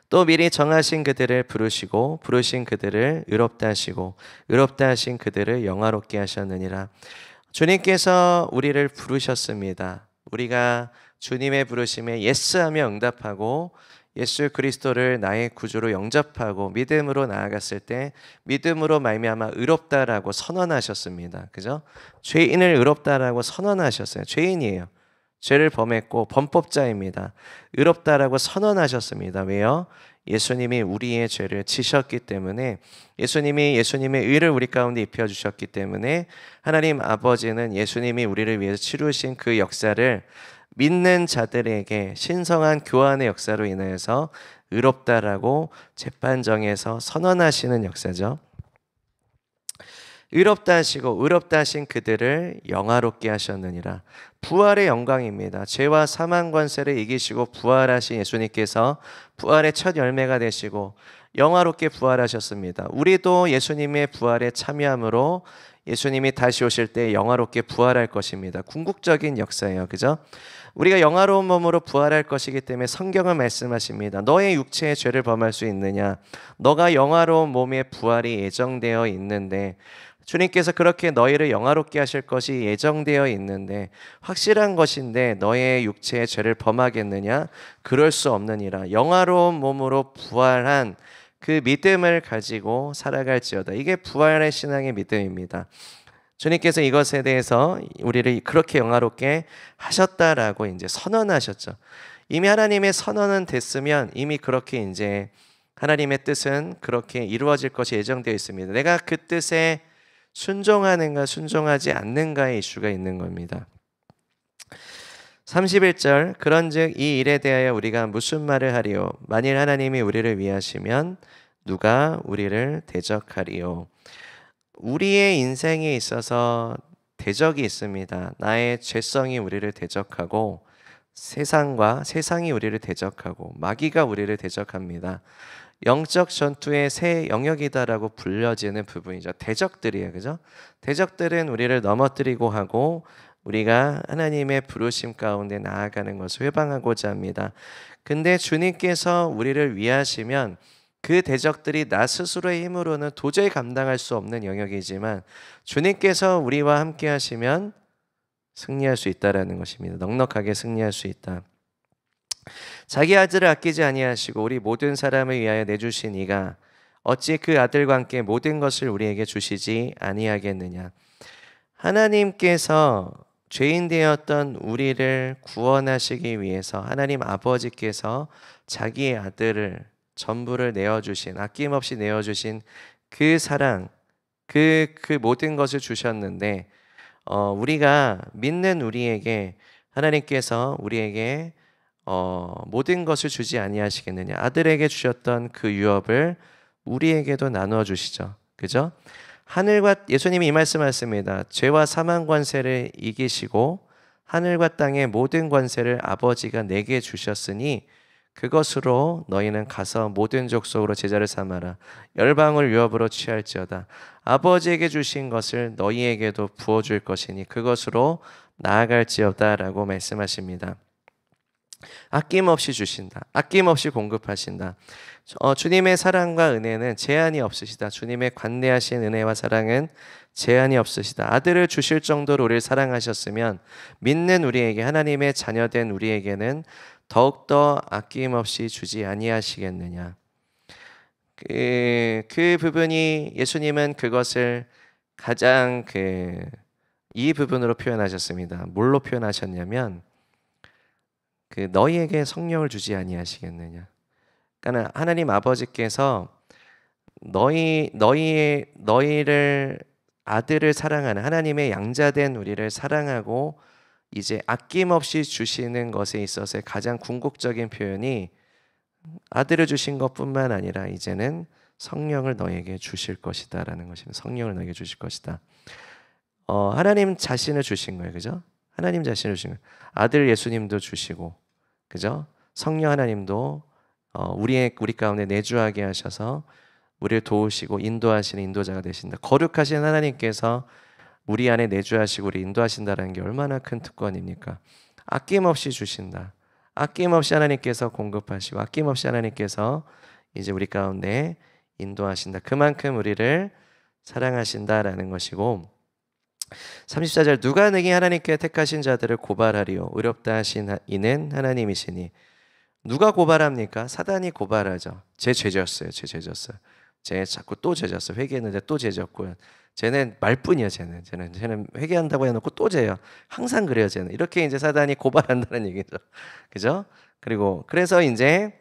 또 미리 정하신 그들을 부르시고 부르신 그들을 의롭다 하시고 의롭다 하신 그들을 영화롭게 하셨느니라. 주님께서 우리를 부르셨습니다. 우리가 주님의 부르심에 예스하며 응답하고 예수 그리스도를 나의 구주로 영접하고 믿음으로 나아갔을 때 믿음으로 말미암아 의롭다라고 선언하셨습니다. 그죠? 죄인을 의롭다라고 선언하셨어요. 죄인이에요. 죄를 범했고 범법자입니다. 의롭다라고 선언하셨습니다. 왜요? 예수님이 우리의 죄를 지셨기 때문에, 예수님이 예수님의 의를 우리 가운데 입혀주셨기 때문에 하나님 아버지는 예수님이 우리를 위해서 치루신 그 역사를 믿는 자들에게 신성한 교환의 역사로 인하여서 의롭다라고 재판정에서 선언하시는 역사죠. 의롭다 하시고 의롭다 하신 그들을 영화롭게 하셨느니라. 부활의 영광입니다. 죄와 사망 권세를 이기시고 부활하신 예수님께서 부활의 첫 열매가 되시고 영화롭게 부활하셨습니다. 우리도 예수님의 부활에 참여함으로 예수님이 다시 오실 때 영화롭게 부활할 것입니다. 궁극적인 역사예요. 그죠? 우리가 영화로운 몸으로 부활할 것이기 때문에 성경은 말씀하십니다. 너의 육체의 죄를 범할 수 있느냐? 너가 영화로운 몸의 부활이 예정되어 있는데, 주님께서 그렇게 너희를 영화롭게 하실 것이 예정되어 있는데, 확실한 것인데 너의 육체의 죄를 범하겠느냐? 그럴 수 없느니라. 영화로운 몸으로 부활한 그 믿음을 가지고 살아갈지어다. 이게 부활의 신앙의 믿음입니다. 주님께서 이것에 대해서 우리를 그렇게 영화롭게 하셨다라고 이제 선언하셨죠. 이미 하나님의 선언은 됐으면 이미 그렇게 이제 하나님의 뜻은 그렇게 이루어질 것이 예정되어 있습니다. 내가 그 뜻에 순종하는가 순종하지 않는가의 이슈가 있는 겁니다. 31절 그런즉 이 일에 대하여 우리가 무슨 말을 하리요? 만일 하나님이 우리를 위하시면 누가 우리를 대적하리요? 우리의 인생에 있어서 대적이 있습니다. 나의 죄성이 우리를 대적하고 세상이 우리를 대적하고 마귀가 우리를 대적합니다. 영적 전투의 새 영역이다라고 불려지는 부분이죠. 대적들이에요. 그죠? 대적들은 우리를 넘어뜨리고 하고 우리가 하나님의 부르심 가운데 나아가는 것을 회방하고자 합니다. 근데 주님께서 우리를 위하시면 그 대적들이 나 스스로의 힘으로는 도저히 감당할 수 없는 영역이지만 주님께서 우리와 함께 하시면 승리할 수 있다라는 것입니다. 넉넉하게 승리할 수 있다. 자기 아들을 아끼지 아니하시고 우리 모든 사람을 위하여 내주신 이가 어찌 그 아들과 함께 모든 것을 우리에게 주시지 아니하겠느냐. 하나님께서 죄인 되었던 우리를 구원하시기 위해서 하나님 아버지께서 자기의 아들을 전부를 내어주신, 아낌없이 내어주신 그 사랑, 그 모든 것을 주셨는데 우리가 믿는 우리에게 하나님께서 우리에게 모든 것을 주지 아니하시겠느냐. 아들에게 주셨던 그 유업을 우리에게도 나누어 주시죠. 그죠? 하늘과 예수님이 이 말씀하셨습니다. 죄와 사망 권세를 이기시고 하늘과 땅의 모든 권세를 아버지가 내게 주셨으니 그것으로 너희는 가서 모든 족속으로 제자를 삼아라. 열방을 유업으로 취할지어다. 아버지에게 주신 것을 너희에게도 부어줄 것이니 그것으로 나아갈지어다라고 말씀하십니다. 아낌없이 주신다. 아낌없이 공급하신다. 주님의 사랑과 은혜는 제한이 없으시다. 주님의 관대하신 은혜와 사랑은 제한이 없으시다. 아들을 주실 정도로 우리를 사랑하셨으면 믿는 우리에게, 하나님의 자녀된 우리에게는 더욱더 아낌없이 주지 아니하시겠느냐. 그 부분이 예수님은 그것을 가장 이 부분으로 표현하셨습니다. 뭘로 표현하셨냐면 너희에게 성령을 주지 아니하시겠느냐. 그러니까 하나님 아버지께서 너희를 아들을 사랑하는 하나님의 양자된 우리를 사랑하고 이제 아낌없이 주시는 것에 있어서의 가장 궁극적인 표현이 아들을 주신 것뿐만 아니라 이제는 성령을 너에게 주실 것이다라는 것입니다. 성령을 너에게 주실 것이다. 하나님 자신을 주신 거예요, 그죠? 하나님 자신을 주신 거예요. 아들 예수님도 주시고, 그죠? 성령 하나님도 우리 가운데 내주하게 하셔서 우리를 도우시고 인도하시는 인도자가 되신다. 거룩하신 하나님께서 우리 안에 내주하시고 우리 인도하신다는 게 얼마나 큰 특권입니까? 아낌없이 주신다. 아낌없이 하나님께서 공급하시고 아낌없이 하나님께서 이제 우리 가운데 인도하신다. 그만큼 우리를 사랑하신다라는 것이고, 34절 누가 능히 하나님께 택하신 자들을 고발하리요 의롭다 하신 이는 하나님이시니. 누가 고발합니까? 사단이 고발하죠. 제 죄졌어요. 제 죄졌어요. 쟤 자꾸 또 죄졌어. 회개했는데 또 죄졌고요. 쟤는 말뿐이야. 쟤는 회개한다고 해놓고 또 죄요. 항상 그래요. 쟤는 이렇게 이제 사단이 고발한다는 얘기죠. 그죠? 그리고 그래서 이제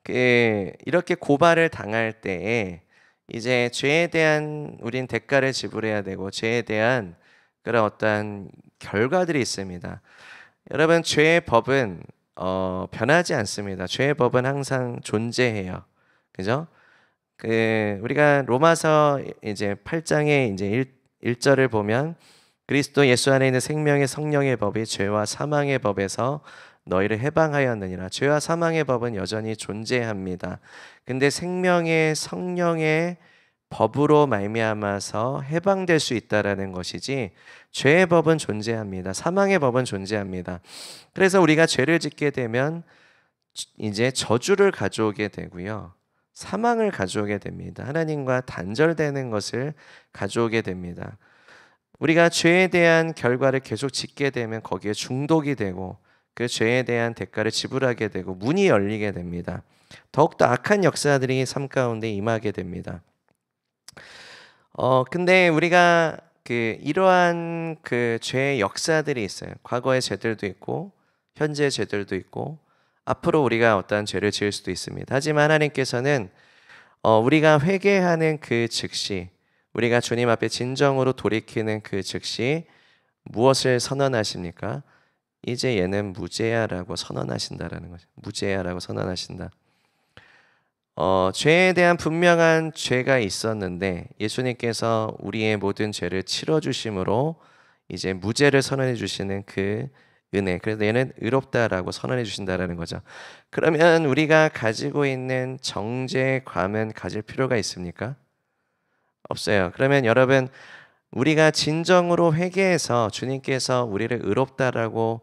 이렇게 고발을 당할 때에 이제 죄에 대한 우린 대가를 지불해야 되고 죄에 대한 그런 어떠한 결과들이 있습니다. 여러분, 죄의 법은 변하지 않습니다. 죄의 법은 항상 존재해요. 그죠? 우리가 로마서 이제 8장의 이제 1절을 보면 그리스도 예수 안에 있는 생명의 성령의 법이 죄와 사망의 법에서 너희를 해방하였느니라. 죄와 사망의 법은 여전히 존재합니다. 근데 생명의 성령의 법으로 말미암아서 해방될 수 있다라는 것이지 죄의 법은 존재합니다. 사망의 법은 존재합니다. 그래서 우리가 죄를 짓게 되면 이제 저주를 가져오게 되고요. 사망을 가져오게 됩니다. 하나님과 단절되는 것을 가져오게 됩니다. 우리가 죄에 대한 결과를 계속 짓게 되면 거기에 중독이 되고 그 죄에 대한 대가를 지불하게 되고 문이 열리게 됩니다. 더욱더 악한 역사들이 삶 가운데 임하게 됩니다. 근데 우리가 이러한 죄의 역사들이 있어요. 과거의 죄들도 있고 현재의 죄들도 있고 앞으로 우리가 어떠한 죄를 지을 수도 있습니다. 하지만 하나님께서는 우리가 회개하는 그 즉시, 우리가 주님 앞에 진정으로 돌이키는 그 즉시 무엇을 선언하십니까? 이제 얘는 무죄야라고 선언하신다라는 거죠. 무죄야라고 선언하신다. 죄에 대한 분명한 죄가 있었는데 예수님께서 우리의 모든 죄를 치러주심으로 이제 무죄를 선언해 주시는 그 은혜, 그래서 얘는 의롭다라고 선언해 주신다라는 거죠. 그러면 우리가 가지고 있는 정죄감은 가질 필요가 있습니까? 없어요. 그러면 여러분, 우리가 진정으로 회개해서 주님께서 우리를 의롭다라고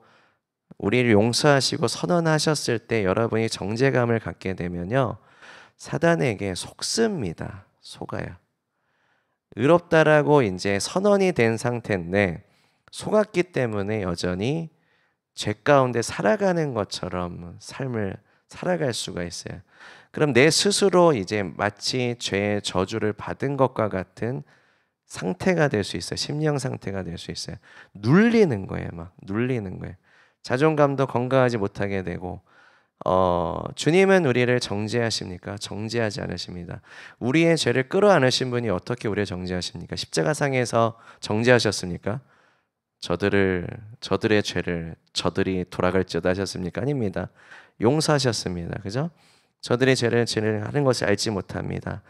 우리를 용서하시고 선언하셨을 때 여러분이 정죄감을 갖게 되면요, 사단에게 속습니다. 속아요. 의롭다라고 이제 선언이 된 상태인데 속았기 때문에 여전히 죄 가운데 살아가는 것처럼 삶을 살아갈 수가 있어요. 그럼 내 스스로 이제 마치 죄의 저주를 받은 것과 같은 상태가 될 수 있어요. 심령 상태가 될 수 있어요. 눌리는 거예요. 막 눌리는 거예요. 자존감도 건강하지 못하게 되고 주님은 우리를 정죄하십니까? 정죄하지 않으십니다. 우리의 죄를 끌어안으신 분이 어떻게 우리를 정죄하십니까? 십자가상에서 정죄하셨습니까? 저들의 죄를 저들이 돌아갈지어다 하셨습니까? 아닙니다. 용서하셨습니다. 그죠? 저들의 죄를 하는 것을 알지 못합니다.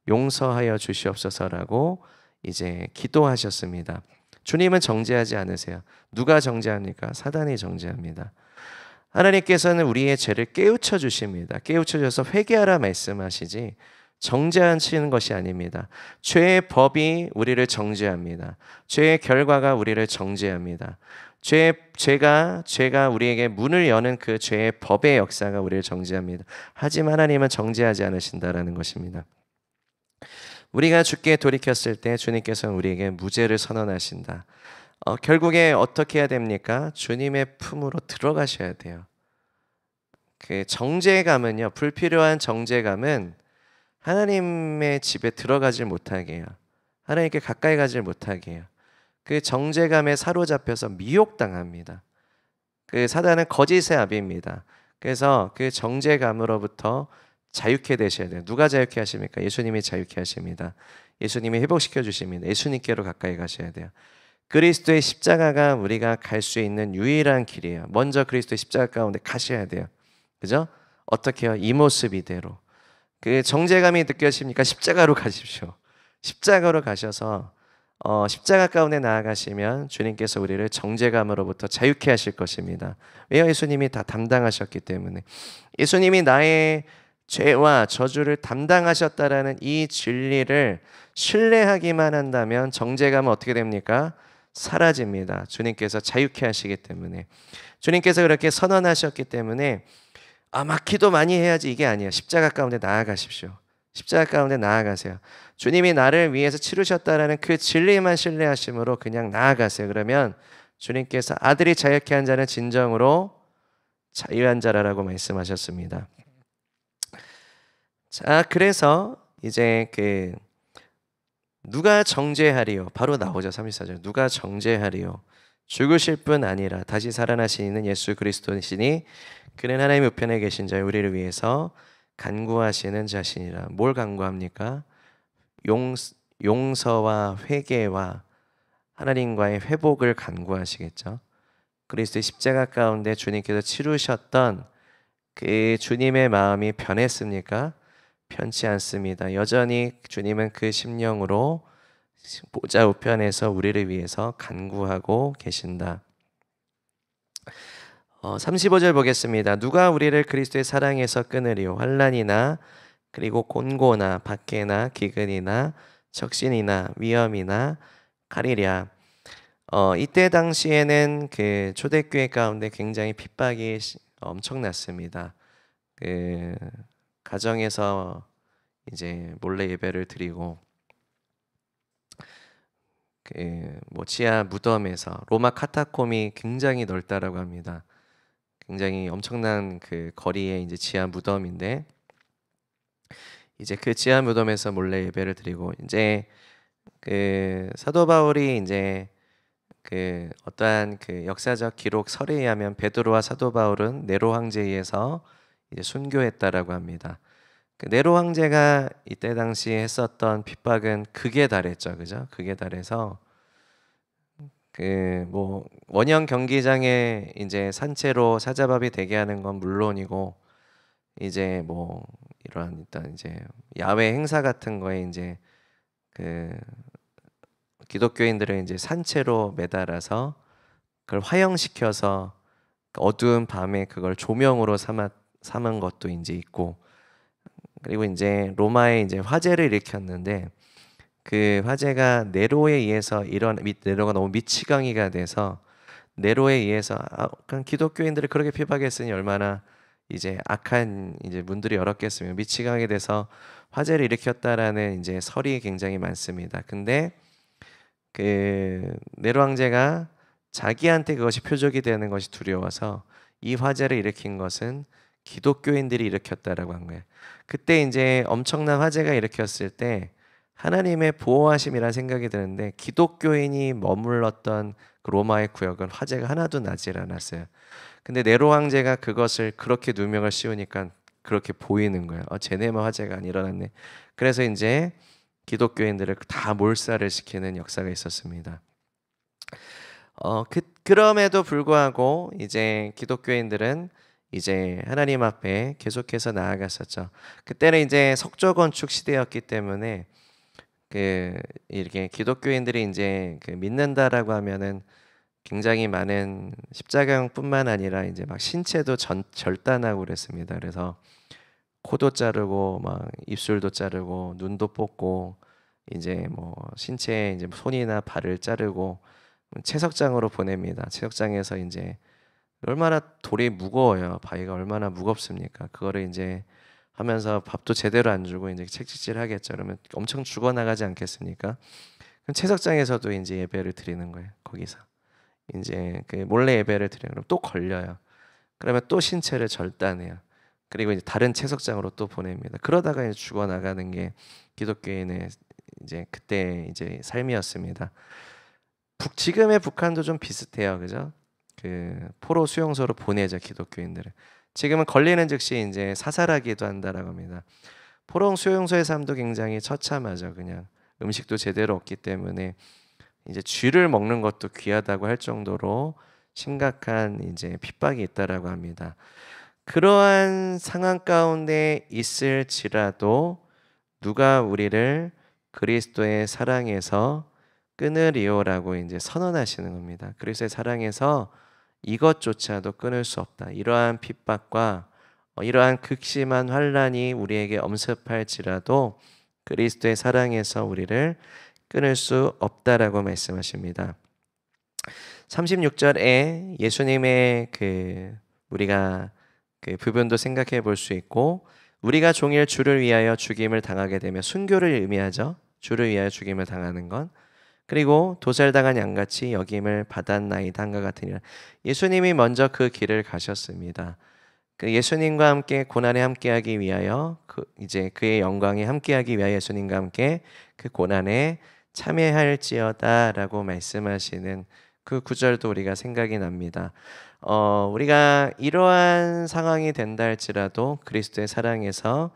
용서하여 주시옵소서라고 이제 기도하셨습니다. 주님은 정죄하지 않으세요. 누가 정죄합니까? 사단이 정죄합니다. 하나님께서는 우리의 죄를 깨우쳐 주십니다. 깨우쳐 주셔서 회개하라 말씀하시지 정죄하시는 것이 아닙니다. 죄의 법이 우리를 정죄합니다. 죄의 결과가 우리를 정죄합니다. 죄가 우리에게 문을 여는 그 죄의 법의 역사가 우리를 정죄합니다. 하지만 하나님은 정죄하지 않으신다라는 것입니다. 우리가 주께 돌이켰을 때 주님께서는 우리에게 무죄를 선언하신다. 결국에 어떻게 해야 됩니까? 주님의 품으로 들어가셔야 돼요. 그 정죄감은요, 불필요한 정죄감은 하나님의 집에 들어가질 못하게 해요. 하나님께 가까이 가질 못하게 해요. 그 정죄감에 사로잡혀서 미혹당합니다. 그 사단은 거짓의 아비입니다. 그래서 그 정죄감으로부터 자유케 되셔야 돼요. 누가 자유케 하십니까? 예수님이 자유케 하십니다. 예수님이 회복시켜 주십니다. 예수님께로 가까이 가셔야 돼요. 그리스도의 십자가가 우리가 갈 수 있는 유일한 길이에요. 먼저 그리스도의 십자가 가운데 가셔야 돼요. 그죠? 어떻게 해요? 이 모습 이대로. 그 정죄감이 느껴집니까? 십자가로 가십시오. 십자가로 가셔서 십자가 가운데 나아가시면 주님께서 우리를 정죄감으로부터 자유케 하실 것입니다. 왜요? 예수님이 다 담당하셨기 때문에. 예수님이 나의 죄와 저주를 담당하셨다라는 이 진리를 신뢰하기만 한다면 정죄감은 어떻게 됩니까? 사라집니다. 주님께서 자유케 하시기 때문에. 주님께서 그렇게 선언하셨기 때문에 막 기도 많이 해야지 이게 아니에요. 십자가 가운데 나아가십시오. 십자가 가운데 나아가세요. 주님이 나를 위해서 치르셨다라는 그 진리만 신뢰하심으로 그냥 나아가세요. 그러면 주님께서 아들이 자유케 한 자는 진정으로 자유한 자라고 말씀하셨습니다. 자, 그래서 이제 누가 정죄하리요? 바로 나오죠. 34절. 누가 정죄하리요? 죽으실 뿐 아니라 다시 살아나시는 예수 그리스도시니 그는 하나님의 우편에 계신 자여 우리를 위해서 간구하시는 자신이라. 뭘 간구합니까? 용서와 회개와 하나님과의 회복을 간구하시겠죠. 그리스도의 십자가 가운데 주님께서 치르셨던 그 주님의 마음이 변했습니까? 편치 않습니다. 여전히 주님은 그 심령으로 보좌 우편에서 우리를 위해서 간구하고 계신다. 35절 보겠습니다. 누가 우리를 그리스도의 사랑에서 끊으리요? 환난이나 그리고 곤고나 박해나 기근이나 적신이나 위험이나 칼이랴. 이때 당시에는 그 초대교회 가운데 굉장히 핍박이 엄청났습니다. 그 가정에서 이제 몰래 예배를 드리고 뭐 지하 무덤에서 로마 카타콤이 굉장히 넓다라고 합니다. 굉장히 엄청난 그 거리에 이제 지하 무덤인데 이제 그 지하 무덤에서 몰래 예배를 드리고 이제 그 사도 바울이 이제 그 어떠한 그 역사적 기록 설에 의하면 베드로와 사도 바울은 네로 황제에 의해서 이제 순교했다라고 합니다. 그 네로 황제가 이때 당시에 했었던 핍박은 극에 달했죠, 그죠? 극에 달해서 그 뭐 원형 경기장에 이제 산채로 사자밥이 되게 하는 건 물론이고 이제 뭐 이러한 일단 이제 야외 행사 같은 거에 이제 그 기독교인들은 이제 산채로 매달아서 그걸 화형시켜서 어두운 밤에 그걸 조명으로 삼은 것도 이제 있고 그리고 이제 로마에 이제 화재를 일으켰는데 그 화재가 네로에 의해서 네로가 너무 미치광이가 돼서 네로에 의해서 그냥 기독교인들을 그렇게 핍박했으니 얼마나 이제 악한 이제 문들이 열었겠으며 미치광이 돼서 화재를 일으켰다라는 이제 설이 굉장히 많습니다. 근데 그 네로 황제가 자기한테 그것이 표적이 되는 것이 두려워서 이 화재를 일으킨 것은 기독교인들이 일으켰다라고 한 거예요. 그때 이제 엄청난 화재가 일으켰을 때 하나님의 보호하심이라는 생각이 드는데 기독교인이 머물렀던 그 로마의 구역은 화재가 하나도 나질 않았어요. 근데 네로 황제가 그것을 그렇게 누명을 씌우니까 그렇게 보이는 거예요. 쟤네만 화재가 안 일어났네. 그래서 이제 기독교인들을 다 몰살을 시키는 역사가 있었습니다. 그럼에도 불구하고 이제 기독교인들은 이제 하나님 앞에 계속해서 나아갔었죠. 그때는 이제 석조 건축 시대였기 때문에 이렇게 기독교인들이 이제 믿는다라고 하면은 굉장히 많은 십자가형뿐만 아니라 이제 막 신체도 절단하고 그랬습니다. 그래서 코도 자르고 막 입술도 자르고 눈도 뽑고 이제 뭐 신체에 이제 손이나 발을 자르고 채석장으로 보냅니다. 채석장에서 이제 얼마나 돌이 무거워요. 바위가 얼마나 무겁습니까? 그거를 이제 하면서 밥도 제대로 안 주고 이제 채찍질 하겠죠. 그러면 엄청 죽어나가지 않겠습니까? 그럼 채석장에서도 이제 예배를 드리는 거예요. 거기서 이제 그 몰래 예배를 드리는 그럼 또 걸려요. 그러면 또 신체를 절단해요. 그리고 이제 다른 채석장으로 또 보냅니다. 그러다가 이제 죽어나가는 게 기독교인의 이제 그때 이제 삶이었습니다. 지금의 북한도 좀 비슷해요, 그죠? 그 포로 수용소로 보내죠 기독교인들을. 지금은 걸리는 즉시 이제 사살하기도 한다라고 합니다. 포로 수용소의 삶도 굉장히 처참하죠. 그냥 음식도 제대로 없기 때문에 이제 쥐를 먹는 것도 귀하다고 할 정도로 심각한 이제 핍박이 있다라고 합니다. 그러한 상황 가운데 있을지라도 누가 우리를 그리스도의 사랑에서 끊으리오라고 이제 선언하시는 겁니다. 그리스도의 사랑에서 이것조차도 끊을 수 없다. 이러한 핍박과 이러한 극심한 환난이 우리에게 엄습할지라도 그리스도의 사랑에서 우리를 끊을 수 없다라고 말씀하십니다. 36절에 예수님의 우리가 그 부분도 생각해 볼 수 있고, 우리가 종일 주를 위하여 죽임을 당하게 되면, 순교를 의미하죠. 주를 위하여 죽임을 당하는 건. 그리고 도살당한 양같이 여김을 받았나이다 한과 같으니라. 예수님이 먼저 그 길을 가셨습니다. 그 예수님과 함께 고난에 함께하기 위하여, 이제 그의 영광에 함께하기 위하여 예수님과 함께 그 고난에 참여할지어다라고 말씀하시는 그 구절도 우리가 생각이 납니다. 우리가 이러한 상황이 된다 할지라도 그리스도의 사랑에서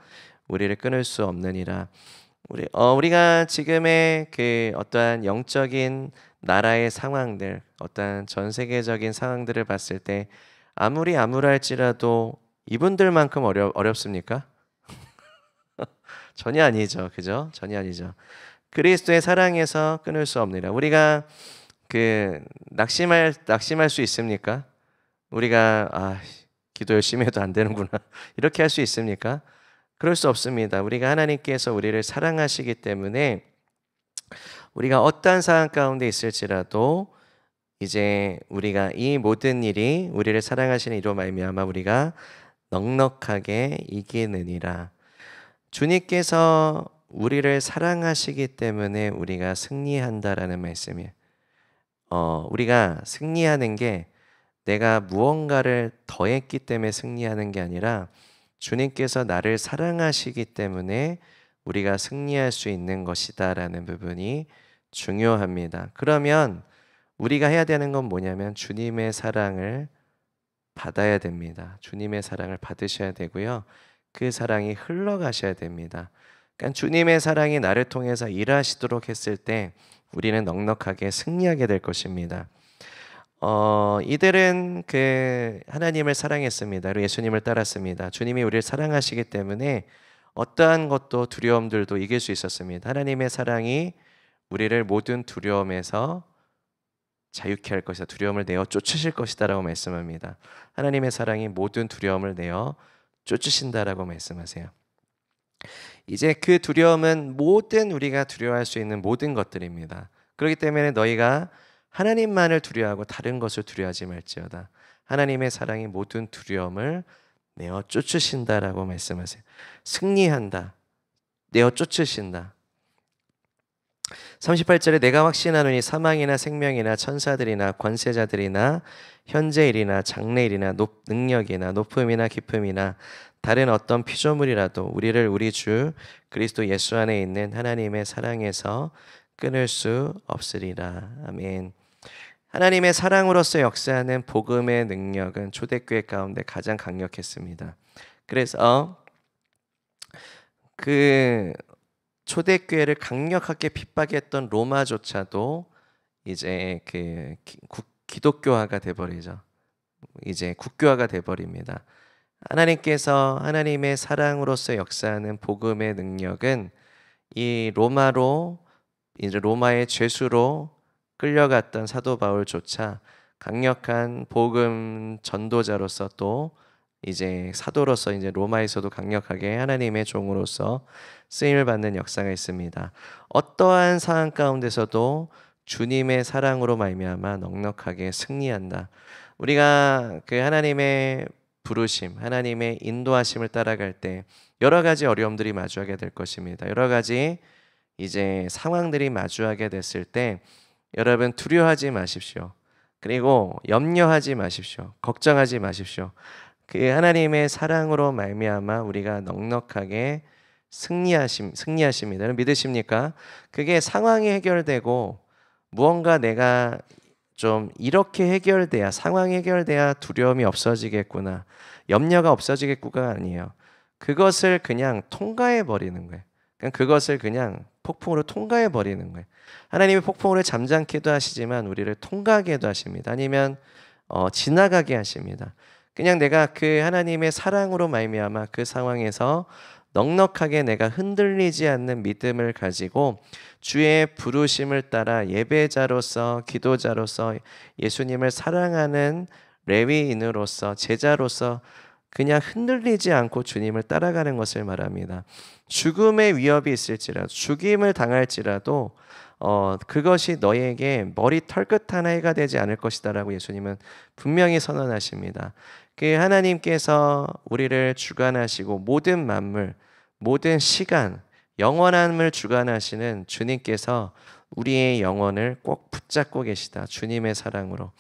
우리를 끊을 수 없느니라. 우리가 지금의 그 어떠한 영적인 나라의 상황들, 어떠한 전 세계적인 상황들을 봤을 때 아무리 암울할지라도 이분들만큼 어렵습니까? 전혀 아니죠, 그죠? 전혀 아니죠. 그리스도의 사랑에서 끊을 수 없느니라. 우리가 낙심할 수 있습니까? 우리가 기도 열심히 해도 안 되는구나 이렇게 할 수 있습니까? 그럴 수 없습니다. 우리가 하나님께서 우리를 사랑하시기 때문에 우리가 어떠한 상황 가운데 있을지라도 이제 우리가 이 모든 일이 우리를 사랑하시는 이로 말미암아 우리가 넉넉하게 이기느니라. 주님께서 우리를 사랑하시기 때문에 우리가 승리한다라는 말씀이에요. 우리가 승리하는 게 내가 무언가를 더했기 때문에 승리하는 게 아니라 주님께서 나를 사랑하시기 때문에 우리가 승리할 수 있는 것이다라는 부분이 중요합니다. 그러면 우리가 해야 되는 건 뭐냐면 주님의 사랑을 받아야 됩니다. 주님의 사랑을 받으셔야 되고요. 그 사랑이 흘러가셔야 됩니다. 그러니까 주님의 사랑이 나를 통해서 일하시도록 했을 때 우리는 넉넉하게 승리하게 될 것입니다. 이들은 하나님을 사랑했습니다. 그리고 예수님을 따랐습니다. 주님이 우리를 사랑하시기 때문에 어떠한 것도 두려움들도 이길 수 있었습니다. 하나님의 사랑이 우리를 모든 두려움에서 자유케 할 것이다. 두려움을 내어 쫓으실 것이다라고 말씀합니다. 하나님의 사랑이 모든 두려움을 내어 쫓으신다라고 말씀하세요. 이제 그 두려움은 모든 우리가 두려워할 수 있는 모든 것들입니다. 그렇기 때문에 너희가 하나님만을 두려워하고 다른 것을 두려워하지 말지어다. 하나님의 사랑이 모든 두려움을 내어 쫓으신다라고 말씀하세요. 승리한다. 내어 쫓으신다. 38절에 내가 확신하노니 사망이나 생명이나 천사들이나 권세자들이나 현재일이나 장래일이나 능력이나 높음이나 깊음이나 다른 어떤 피조물이라도 우리를 우리 주 그리스도 예수 안에 있는 하나님의 사랑에서 끊을 수 없으리라. 아멘. 하나님의 사랑으로서 역사하는 복음의 능력은 초대교회 가운데 가장 강력했습니다. 그래서 초대교회를 강력하게 핍박했던 로마조차도 이제 기독교화가 돼버리죠. 이제 국교화가 돼버립니다. 하나님께서 하나님의 사랑으로서 역사하는 복음의 능력은 이 로마의 죄수로 끌려갔던 사도 바울조차 강력한 복음 전도자로서 또 이제 사도로서 이제 로마에서도 강력하게 하나님의 종으로서 쓰임을 받는 역사가 있습니다. 어떠한 상황 가운데서도 주님의 사랑으로 말미암아 넉넉하게 승리한다. 우리가 하나님의 부르심, 하나님의 인도하심을 따라갈 때 여러 가지 어려움들이 마주하게 될 것입니다. 여러 가지 이제 상황들이 마주하게 됐을 때 여러분 두려워하지 마십시오. 그리고 염려하지 마십시오. 걱정하지 마십시오. 하나님의 사랑으로 말미암아 우리가 넉넉하게 승리하십니다. 믿으십니까? 그게 상황이 해결되고 무언가 내가 좀 이렇게 해결돼야, 상황이 해결돼야 두려움이 없어지겠구나, 염려가 없어지겠구가 아니에요. 그것을 그냥 통과해 버리는 거예요. 그것을 그냥 폭풍으로 통과해 버리는 거예요. 하나님이 폭풍으로 잠잠케도 하시지만 우리를 통과하게도 하십니다. 아니면 지나가게 하십니다. 그냥 내가 하나님의 사랑으로 말미암아 그 상황에서 넉넉하게 내가 흔들리지 않는 믿음을 가지고 주의 부르심을 따라 예배자로서, 기도자로서, 예수님을 사랑하는 레위인으로서, 제자로서 그냥 흔들리지 않고 주님을 따라가는 것을 말합니다. 죽음의 위협이 있을지라도, 죽임을 당할지라도 그것이 너에게 머리 털끝 하나가 되지 않을 것이다라고 예수님은 분명히 선언하십니다. 그 하나님께서 우리를 주관하시고 모든 만물, 모든 시간, 영원함을 주관하시는 주님께서 우리의 영혼을 꼭 붙잡고 계시다. 주님의 사랑으로.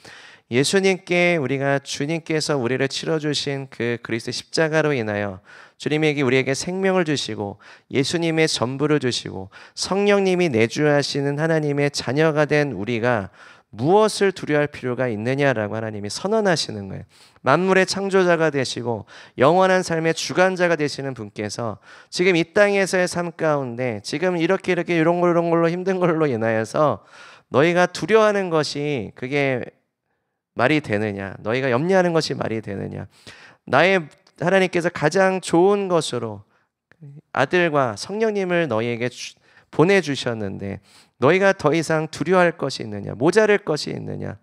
예수님께 주님께서 우리를 치러주신 그 그리스도 십자가로 인하여 주님에게 우리에게 생명을 주시고 예수님의 전부를 주시고 성령님이 내주하시는 하나님의 자녀가 된 우리가 무엇을 두려워할 필요가 있느냐라고 하나님이 선언하시는 거예요. 만물의 창조자가 되시고 영원한 삶의 주관자가 되시는 분께서 지금 이 땅에서의 삶 가운데 지금 이렇게 이런 걸로 힘든 걸로 인하여서 너희가 두려워하는 것이 그게 말이 되느냐? 너희가 염려하는 것이 말이 되느냐? 나의 하나님께서 가장 좋은 것으로 아들과 성령님을 너희에게 보내주셨는데 너희가 더 이상 두려워할 것이 있느냐? 모자랄 것이 있느냐?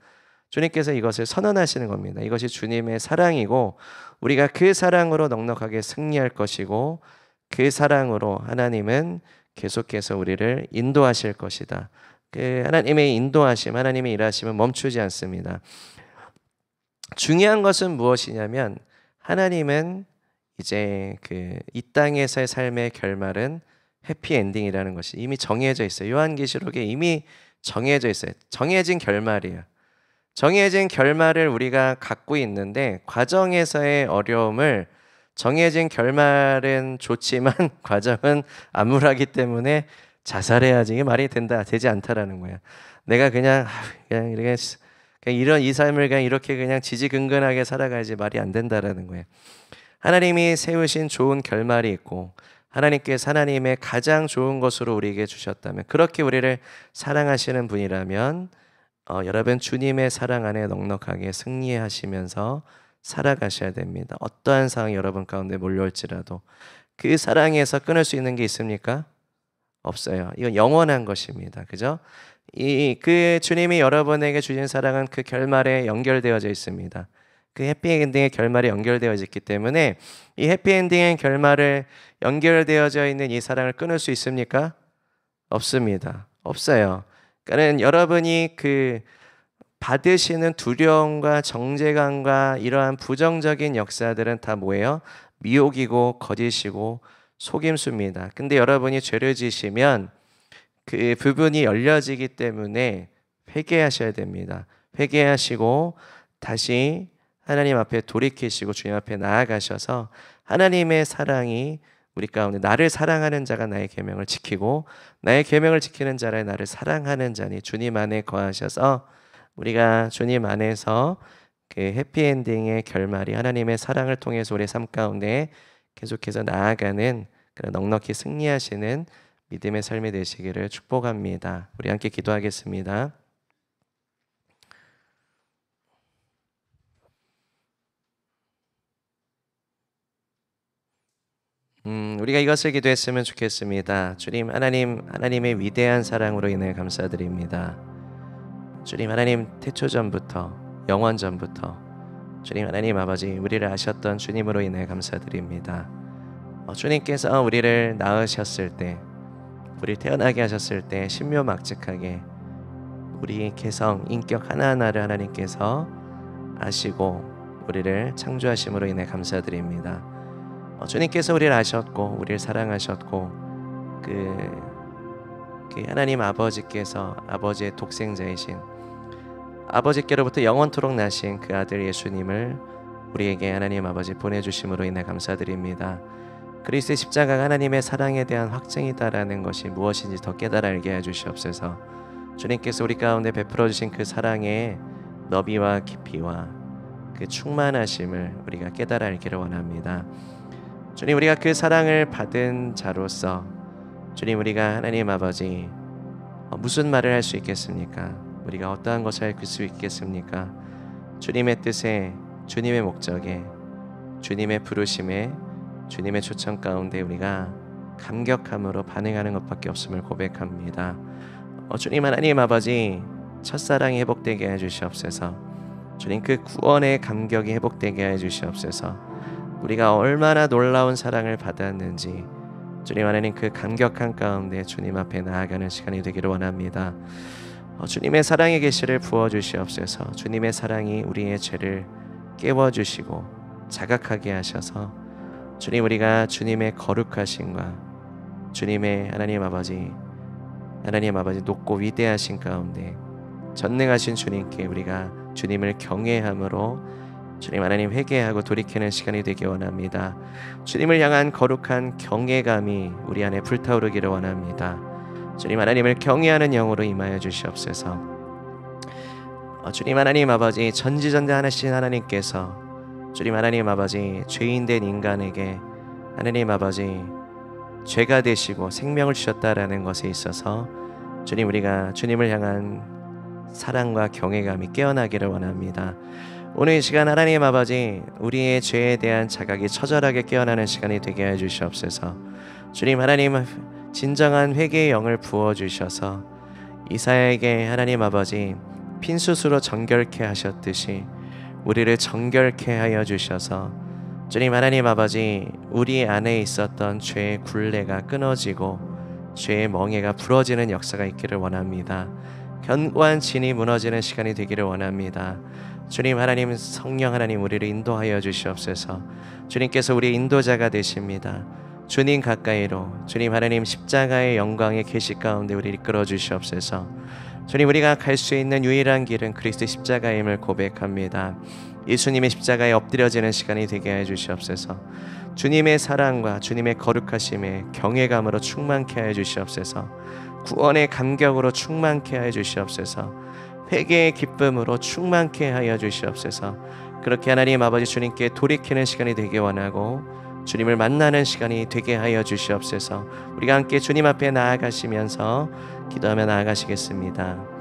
주님께서 이것을 선언하시는 겁니다. 이것이 주님의 사랑이고 우리가 그 사랑으로 넉넉하게 승리할 것이고 그 사랑으로 하나님은 계속해서 우리를 인도하실 것이다. 그 하나님의 인도하심, 하나님의 일하심은 멈추지 않습니다. 중요한 것은 무엇이냐면 하나님은 이제 이 땅에서의 삶의 결말은 해피엔딩이라는 것이 이미 정해져 있어요. 요한계시록에 이미 정해져 있어요. 정해진 결말이에요. 정해진 결말을 우리가 갖고 있는데 과정에서의 어려움을 정해진 결말은 좋지만 과정은 암울하기 때문에 자살해야지 이게 말이 되지 않다라는 거야. 내가 그냥 이렇게 이런 이 삶을 그냥 이렇게 그냥 지지근근하게 살아가야지 말이 안 된다라는 거예요. 하나님이 세우신 좋은 결말이 있고 하나님께서 하나님의 가장 좋은 것으로 우리에게 주셨다면 그렇게 우리를 사랑하시는 분이라면 여러분 주님의 사랑 안에 넉넉하게 승리하시면서 살아가셔야 됩니다. 어떠한 상황이 여러분 가운데 몰려올지라도 그 사랑에서 끊을 수 있는 게 있습니까? 없어요. 이건 영원한 것입니다. 그죠? 그 주님이 여러분에게 주신 사랑은 그 결말에 연결되어져 있습니다. 그 해피엔딩의 결말에 연결되어 있기 때문에 이 해피엔딩의 결말에 연결되어져 있는 이 사랑을 끊을 수 있습니까? 없습니다. 없어요. 그러니까 여러분이 그 받으시는 두려움과 정죄감과 이러한 부정적인 역사들은 다 뭐예요? 미혹이고 거짓이고 속임수입니다. 근데 여러분이 죄를 지시면 그 부분이 열려지기 때문에 회개하셔야 됩니다. 회개하시고 다시 하나님 앞에 돌이키시고 주님 앞에 나아가셔서 하나님의 사랑이 우리 가운데 나를 사랑하는 자가 나의 계명을 지키고 나의 계명을 지키는 자라 나를 사랑하는 자니 주님 안에 거하셔서 우리가 주님 안에서 그 해피엔딩의 결말이 하나님의 사랑을 통해서 우리의 삶 가운데 계속해서 나아가는 그런 넉넉히 승리하시는 믿음의 삶이 되시기를 축복합니다. 우리 함께 기도하겠습니다. 우리가 이것을 기도했으면 좋겠습니다. 주님 하나님의 위대한 사랑으로 인해 감사드립니다. 주님 하나님 태초전부터 영원전부터 주님 하나님 아버지 우리를 아셨던 주님으로 인해 감사드립니다. 주님께서 우리를 낳으셨을 때 우리 태어나게 하셨을 때 신묘막측하게 우리 개성 인격 하나하나를 하나님께서 아시고 우리를 창조하심으로 인해 감사드립니다. 주님께서 우리를 아셨고 우리를 사랑하셨고 그 하나님 아버지께서 아버지의 독생자이신 아버지께로부터 영원토록 나신 그 아들 예수님을 우리에게 하나님 아버지 보내주심으로 인해 감사드립니다. 그리스도의 십자가가 하나님의 사랑에 대한 확증이다라는 것이 무엇인지 더 깨달아 알게 해주시옵소서. 주님께서 우리 가운데 베풀어 주신 그 사랑의 너비와 깊이와 그 충만하심을 우리가 깨달아 알기를 원합니다. 주님 우리가 그 사랑을 받은 자로서 주님 우리가 하나님 아버지 무슨 말을 할 수 있겠습니까? 우리가 어떠한 것을 할 수 있겠습니까? 주님의 뜻에 주님의 목적에 주님의 부르심에 주님의 초청 가운데 우리가 감격함으로 반응하는 것밖에 없음을 고백합니다. 주님 하나님 아버지 첫사랑이 회복되게 해주시옵소서. 주님 그 구원의 감격이 회복되게 해주시옵소서. 우리가 얼마나 놀라운 사랑을 받았는지 주님 하나님 그 감격한 가운데 주님 앞에 나아가는 시간이 되기를 원합니다. 주님의 사랑의 계시를 부어주시옵소서. 주님의 사랑이 우리의 죄를 깨워주시고 자각하게 하셔서 주님, 우리가 주님의 거룩하심과 주님의 하나님 아버지 높고 위대하신 가운데 전능하신 주님께 우리가 주님을 경외함으로 주님 하나님 회개하고 돌이키는 시간이 되기 원합니다. 주님을 향한 거룩한 경외감이 우리 안에 불타오르기를 원합니다. 주님 하나님을 경외하는 영으로 임하여 주시옵소서. 주님 하나님 아버지, 전지전능하신 하나님께서 주님 하나님 아버지, 죄인된 인간에게 하나님 아버지 죄가 되시고 생명을 주셨다라는 것에 있어서 주님, 우리가 주님을 향한 사랑과 경외감이 깨어나기를 원합니다. 오늘 이 시간 하나님 아버지, 우리의 죄에 대한 자각이 처절하게 깨어나는 시간이 되게 해 주시옵소서. 주님 하나님, 진정한 회개의 영을 부어주셔서 이사야에게 하나님 아버지 핀수스로 정결케 하셨듯이 우리를 정결케 하여 주셔서 주님 하나님 아버지, 우리 안에 있었던 죄의 굴레가 끊어지고 죄의 멍에가 부러지는 역사가 있기를 원합니다. 견고한 진이 무너지는 시간이 되기를 원합니다. 주님 하나님, 성령 하나님, 우리를 인도하여 주시옵소서. 주님께서 우리의 인도자가 되십니다. 주님 가까이로, 주님 하나님 십자가의 영광의 계시 가운데 우리를 이끌어 주시옵소서. 주님, 우리가 갈 수 있는 유일한 길은 그리스도 십자가임을 고백합니다. 예수님의 십자가에 엎드려지는 시간이 되게 해 주시옵소서. 주님의 사랑과 주님의 거룩하심에 경외감으로 충만케 해 주시옵소서. 구원의 감격으로 충만케 하여 주시옵소서. 회개의 기쁨으로 충만케 하여 주시옵소서. 그렇게 하나님 아버지 주님께 돌이키는 시간이 되게 원하고 주님을 만나는 시간이 되게 하여 주시옵소서. 우리가 함께 주님 앞에 나아가시면서 기도하며 나아가시겠습니다.